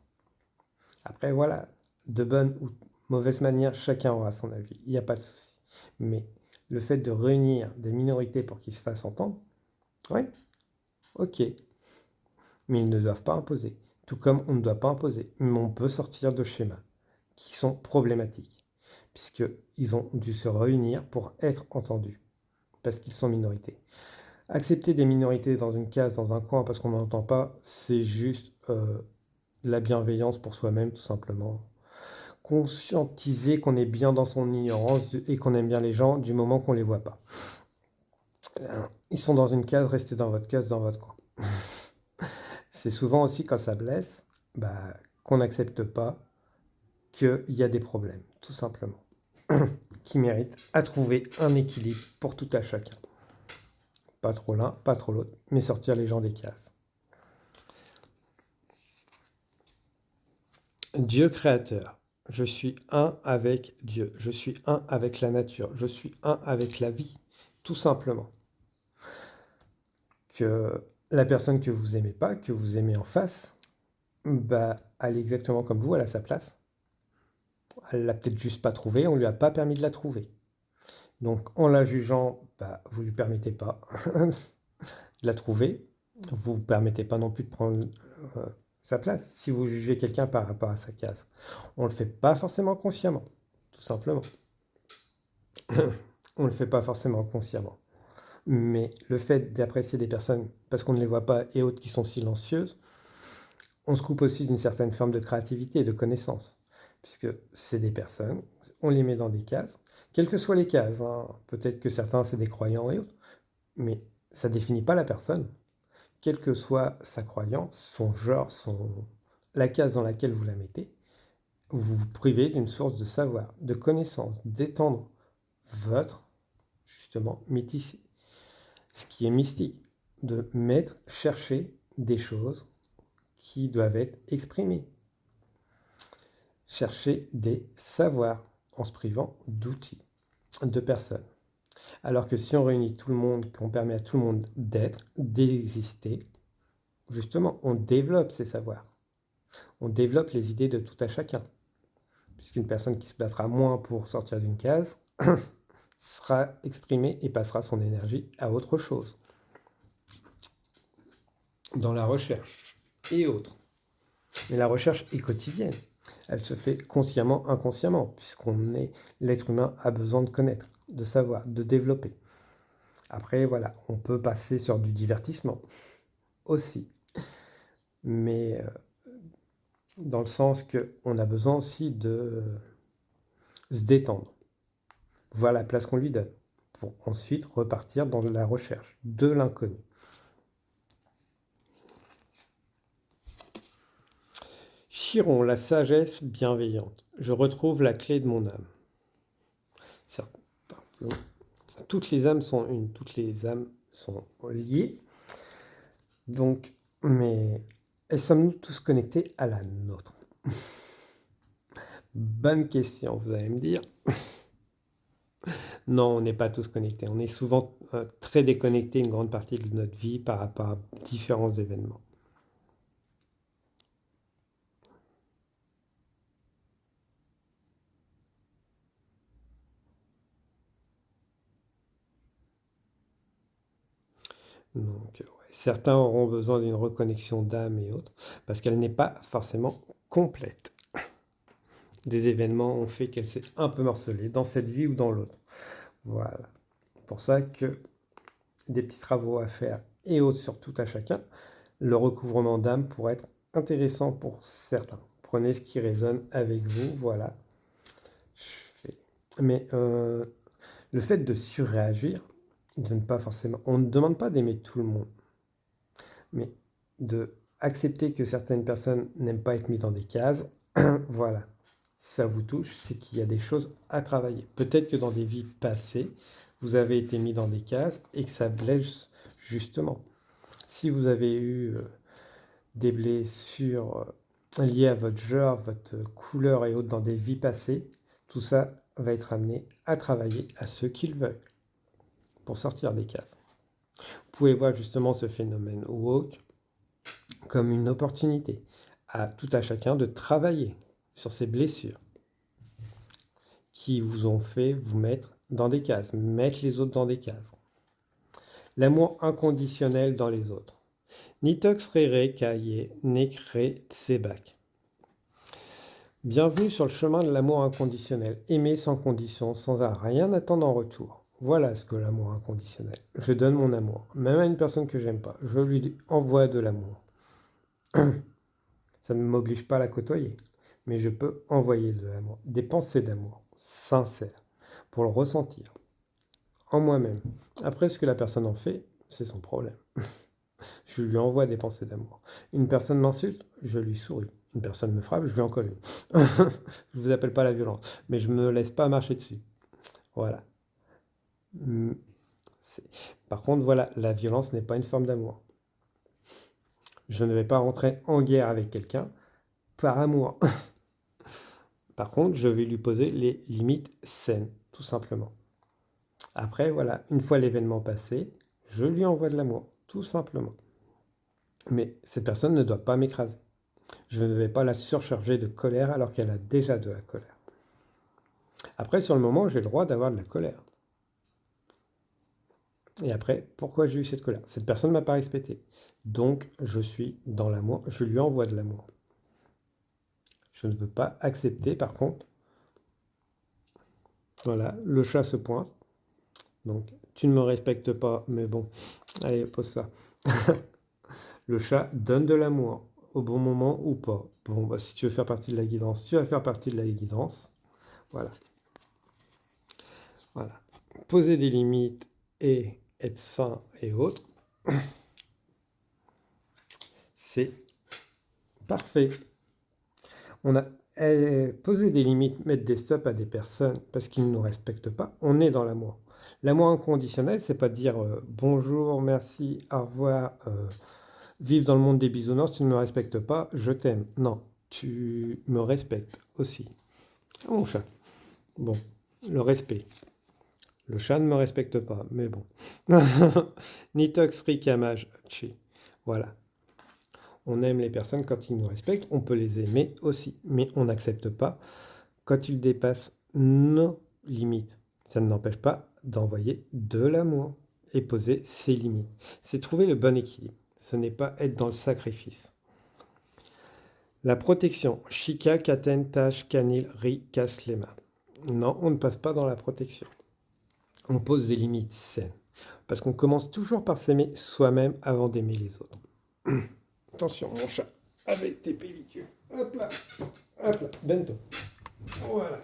Après, voilà, de bonne ou mauvaise manière, chacun aura son avis. Il n'y a pas de souci. Mais le fait de réunir des minorités pour qu'ils se fassent entendre, oui, ok. Mais ils ne doivent pas imposer. Tout comme on ne doit pas imposer. Mais on peut sortir de schémas qui sont problématiques, puisqu'ils ont dû se réunir pour être entendus, parce qu'ils sont minorités. Accepter des minorités dans une case, dans un coin, parce qu'on n'entend pas, c'est juste la bienveillance pour soi-même, tout simplement. Conscientiser qu'on est bien dans son ignorance et qu'on aime bien les gens du moment qu'on ne les voit pas. Ils sont dans une case, restez dans votre case, dans votre coin. C'est souvent aussi quand ça blesse, qu'on n'accepte pas qu'il y a des problèmes, tout simplement, qui méritent à trouver un équilibre pour tout à chacun. Pas trop l'un, pas trop l'autre, mais sortir les gens des cases. Dieu créateur. Je suis un avec Dieu. Je suis un avec la nature. Je suis un avec la vie. Tout simplement. Que la personne que vous aimez pas, que vous aimez en face, elle est exactement comme vous, elle a sa place. Elle l'a peut-être juste pas trouvée, on lui a pas permis de la trouver. Donc en la jugeant, vous lui permettez pas de la trouver. Vous ne permettez pas non plus de prendre sa place. Si vous jugez quelqu'un par rapport à sa case, on ne le fait pas forcément consciemment, tout simplement. On ne le fait pas forcément consciemment. Mais le fait d'apprécier des personnes parce qu'on ne les voit pas et autres qui sont silencieuses, on se coupe aussi d'une certaine forme de créativité et de connaissance. Puisque c'est des personnes, on les met dans des cases, quelles que soient les cases. Hein. Peut-être que certains, c'est des croyants et autres, mais ça ne définit pas la personne. Quelle que soit sa croyance, son genre, la case dans laquelle vous la mettez, vous vous privez d'une source de savoir, de connaissance, d'étendre votre, justement, mythique, ce qui est mystique, de chercher des choses qui doivent être exprimées. Chercher des savoirs en se privant d'outils, de personnes. Alors que si on réunit tout le monde, qu'on permet à tout le monde d'être, d'exister, justement, on développe ces savoirs. On développe les idées de tout à chacun. Puisqu'une personne qui se battra moins pour sortir d'une case sera exprimée et passera son énergie à autre chose. Dans la recherche et autres. Mais la recherche est quotidienne. Elle se fait consciemment, inconsciemment, l'être humain a besoin de connaître, de savoir, de développer. Après, voilà, on peut passer sur du divertissement aussi. Mais dans le sens qu'on a besoin aussi de se détendre. Voilà la place qu'on lui donne, pour ensuite repartir dans la recherche de l'inconnu. Chiron, la sagesse bienveillante. Je retrouve la clé de mon âme. Toutes les âmes sont une, toutes les âmes sont liées. Donc, mais sommes-nous tous connectés à la nôtre? Bonne question, vous allez me dire. Non, on n'est pas tous connectés. On est souvent très déconnectés une grande partie de notre vie par rapport à différents événements. Donc, certains auront besoin d'une reconnexion d'âme et autres, parce qu'elle n'est pas forcément complète. Des événements ont fait qu'elle s'est un peu morcelée dans cette vie ou dans l'autre. Voilà. C'est pour ça que des petits travaux à faire et autres sur tout à chacun, le recouvrement d'âme pourrait être intéressant pour certains. Prenez ce qui résonne avec vous, voilà. Mais Le fait de surréagir, de ne pas forcément... On ne demande pas d'aimer tout le monde, mais de accepter que certaines personnes n'aiment pas être mises dans des cases, voilà, ça vous touche, c'est qu'il y a des choses à travailler. Peut-être que dans des vies passées, vous avez été mis dans des cases et que ça blesse justement. Si vous avez eu des blessures liées à votre genre, votre couleur et autres dans des vies passées, tout ça va être amené à travailler à ceux qui le veulent pour sortir des cases. Vous pouvez voir justement ce phénomène woke comme une opportunité à tout à chacun de travailler sur ces blessures qui vous ont fait vous mettre dans des cases, mettre les autres dans des cases. L'amour inconditionnel dans les autres. Nitox rere kaye nekre tsebak. Bienvenue sur le chemin de l'amour inconditionnel. Aimer sans condition, sans rien attendre en retour. Voilà ce que l'amour inconditionnel. Je donne mon amour, même à une personne que j'aime pas. Je lui envoie de l'amour. Ça ne m'oblige pas à la côtoyer, mais je peux envoyer de l'amour, des pensées d'amour sincères, pour le ressentir en moi-même. Après, ce que la personne en fait, c'est son problème. Je lui envoie des pensées d'amour. Une personne m'insulte, je lui souris. Une personne me frappe, je lui en colle une. Je vous appelle pas la violence, mais je ne me laisse pas marcher dessus. Voilà. Par contre, voilà, la violence n'est pas une forme d'amour. Je ne vais pas rentrer en guerre avec quelqu'un par amour. Par contre, je vais lui poser les limites saines, tout simplement. Après, voilà, une fois l'événement passé, je lui envoie de l'amour, tout simplement. Mais cette personne ne doit pas m'écraser. Je ne vais pas la surcharger de colère alors qu'elle a déjà de la colère. Après, sur le moment, j'ai le droit d'avoir de la colère. Et après, pourquoi j'ai eu cette colère? Cette personne ne m'a pas respecté. Donc, je suis dans l'amour, je lui envoie de l'amour. Je ne veux pas accepter, par contre, voilà, le chat se pointe. Donc, tu ne me respectes pas, mais bon, allez, pose ça. Le chat donne de l'amour au bon moment ou pas. Bon, bah, si tu veux faire partie de la guidance, tu vas faire partie de la guidance. Voilà. Voilà. Poser des limites et être sain et autres, c'est parfait. On a posé des limites, mettre des stops à des personnes parce qu'ils ne nous respectent pas. On est dans l'amour. L'amour inconditionnel, c'est pas dire bonjour, merci, au revoir, vive dans le monde des bisounours, tu ne me respectes pas, je t'aime. Non, tu me respectes aussi. Oh, mon chat. Bon, le respect. Le chat ne me respecte pas, mais bon. Nitox Rikamaj. Voilà. On aime les personnes quand ils nous respectent, on peut les aimer aussi, mais on n'accepte pas quand ils dépassent nos limites. Ça ne n'empêche pas d'envoyer de l'amour et poser ses limites. C'est trouver le bon équilibre. Ce n'est pas être dans le sacrifice. La protection. Shika, Katen, Tash, Kanil, Ri, Kaslema. Non, on ne passe pas dans la protection. On pose des limites saines. Parce qu'on commence toujours par s'aimer soi-même avant d'aimer les autres. Attention, mon chat, avec tes pellicules. Hop là, bento. Voilà.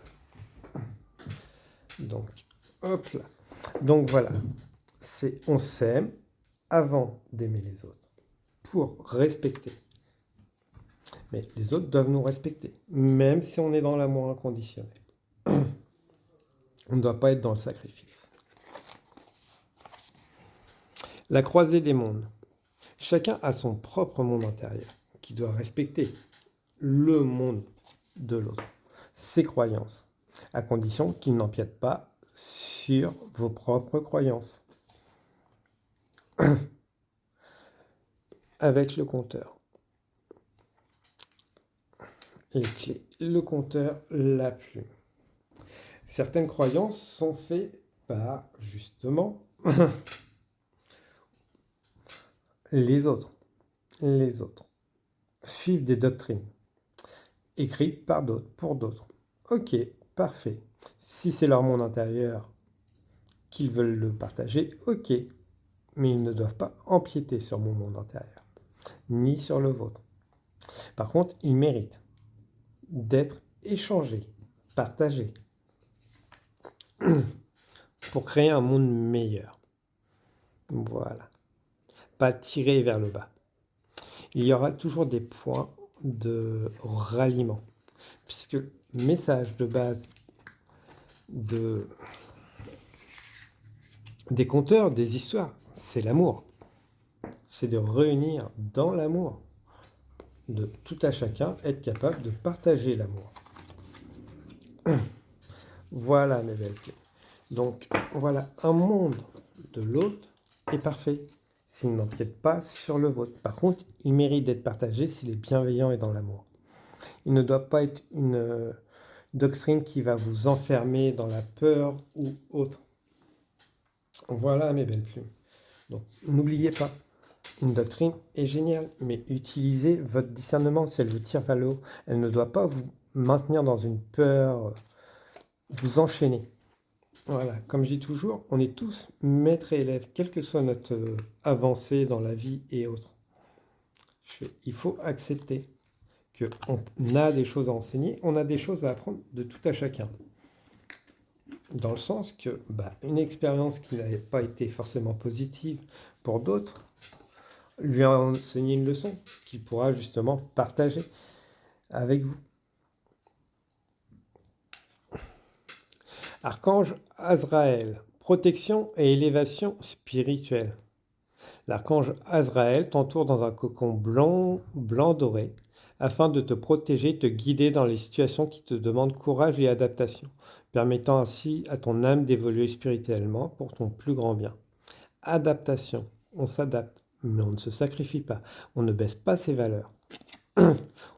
Donc, hop là. Donc voilà, on s'aime avant d'aimer les autres, pour respecter. Mais les autres doivent nous respecter, même si on est dans l'amour inconditionnel. On ne doit pas être dans le sacrifice. La croisée des mondes. Chacun a son propre monde intérieur, qui doit respecter le monde de l'autre, ses croyances, à condition qu'il n'empiète pas sur vos propres croyances. Avec le compteur. Les clés, le compteur, la plume. Certaines croyances sont faites par, justement, les autres. Les autres suivent des doctrines écrites par d'autres, pour d'autres. Ok, parfait. Si c'est leur monde intérieur qu'ils veulent le partager, ok. Mais ils ne doivent pas empiéter sur mon monde intérieur, ni sur le vôtre. Par contre, ils méritent d'être échangés, partagés. pour créer un monde meilleur. Voilà. Pas tirer vers le bas. Il y aura toujours des points de ralliement, puisque le message de base de, des conteurs, des histoires, c'est l'amour. C'est de réunir dans l'amour, de tout à chacun, être capable de partager l'amour. Voilà mes belles clés. Donc voilà, un monde de l'autre est parfait s'il n'empiète pas sur le vôtre. Par contre, il mérite d'être partagé s'il est bienveillant et dans l'amour. Il ne doit pas être une doctrine qui va vous enfermer dans la peur ou autre. Voilà mes belles plumes. Donc n'oubliez pas, une doctrine est géniale, mais utilisez votre discernement si elle vous tire vers le haut. Elle ne doit pas vous maintenir dans une peur, vous enchaîner. Voilà, comme je dis toujours, on est tous maîtres et élèves, quelle que soit notre avancée dans la vie et autres. Il faut accepter qu'on a des choses à enseigner, on a des choses à apprendre de tout à chacun. Dans le sens que une expérience qui n'avait pas été forcément positive pour d'autres, lui a enseigné une leçon qu'il pourra justement partager avec vous. Archange Azraël, protection et élévation spirituelle. L'archange Azraël t'entoure dans un cocon blanc doré afin de te protéger et te guider dans les situations qui te demandent courage et adaptation, permettant ainsi à ton âme d'évoluer spirituellement pour ton plus grand bien. Adaptation, on s'adapte, mais on ne se sacrifie pas, on ne baisse pas ses valeurs.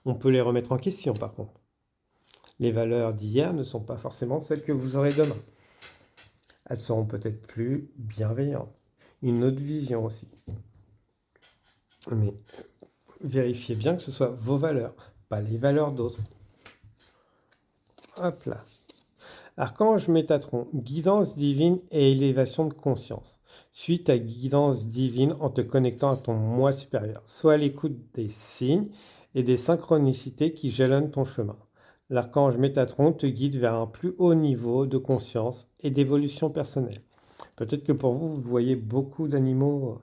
On peut les remettre en question par contre. Les valeurs d'hier ne sont pas forcément celles que vous aurez demain. Elles seront peut-être plus bienveillantes. Une autre vision aussi. Mais vérifiez bien que ce soit vos valeurs, pas les valeurs d'autres. Hop là. Archange Métatron, guidance divine et élévation de conscience. Suis ta guidance divine en te connectant à ton moi supérieur. Sois à l'écoute des signes et des synchronicités qui jalonnent ton chemin. L'archange Métatron te guide vers un plus haut niveau de conscience et d'évolution personnelle. Peut-être que pour vous, vous voyez beaucoup d'animaux,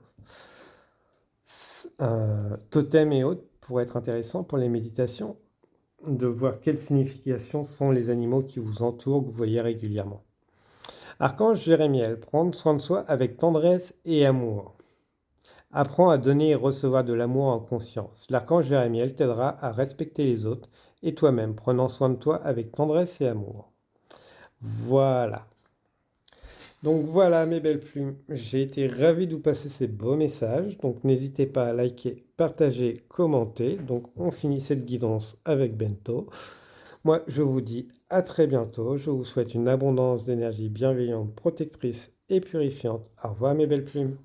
totems et autres, pour être intéressant pour les méditations, de voir quelles significations sont les animaux qui vous entourent, que vous voyez régulièrement. Archange Jérémiel, prendre soin de soi avec tendresse et amour. Apprends à donner et recevoir de l'amour en conscience. L'archange Jérémiel t'aidera à respecter les autres et toi-même, prenant soin de toi avec tendresse et amour. Voilà. Donc voilà mes belles plumes, j'ai été ravi de vous passer ces beaux messages. Donc n'hésitez pas à liker, partager, commenter. Donc on finit cette guidance avec Bento. Moi je vous dis à très bientôt. Je vous souhaite une abondance d'énergie bienveillante, protectrice et purifiante. Au revoir mes belles plumes.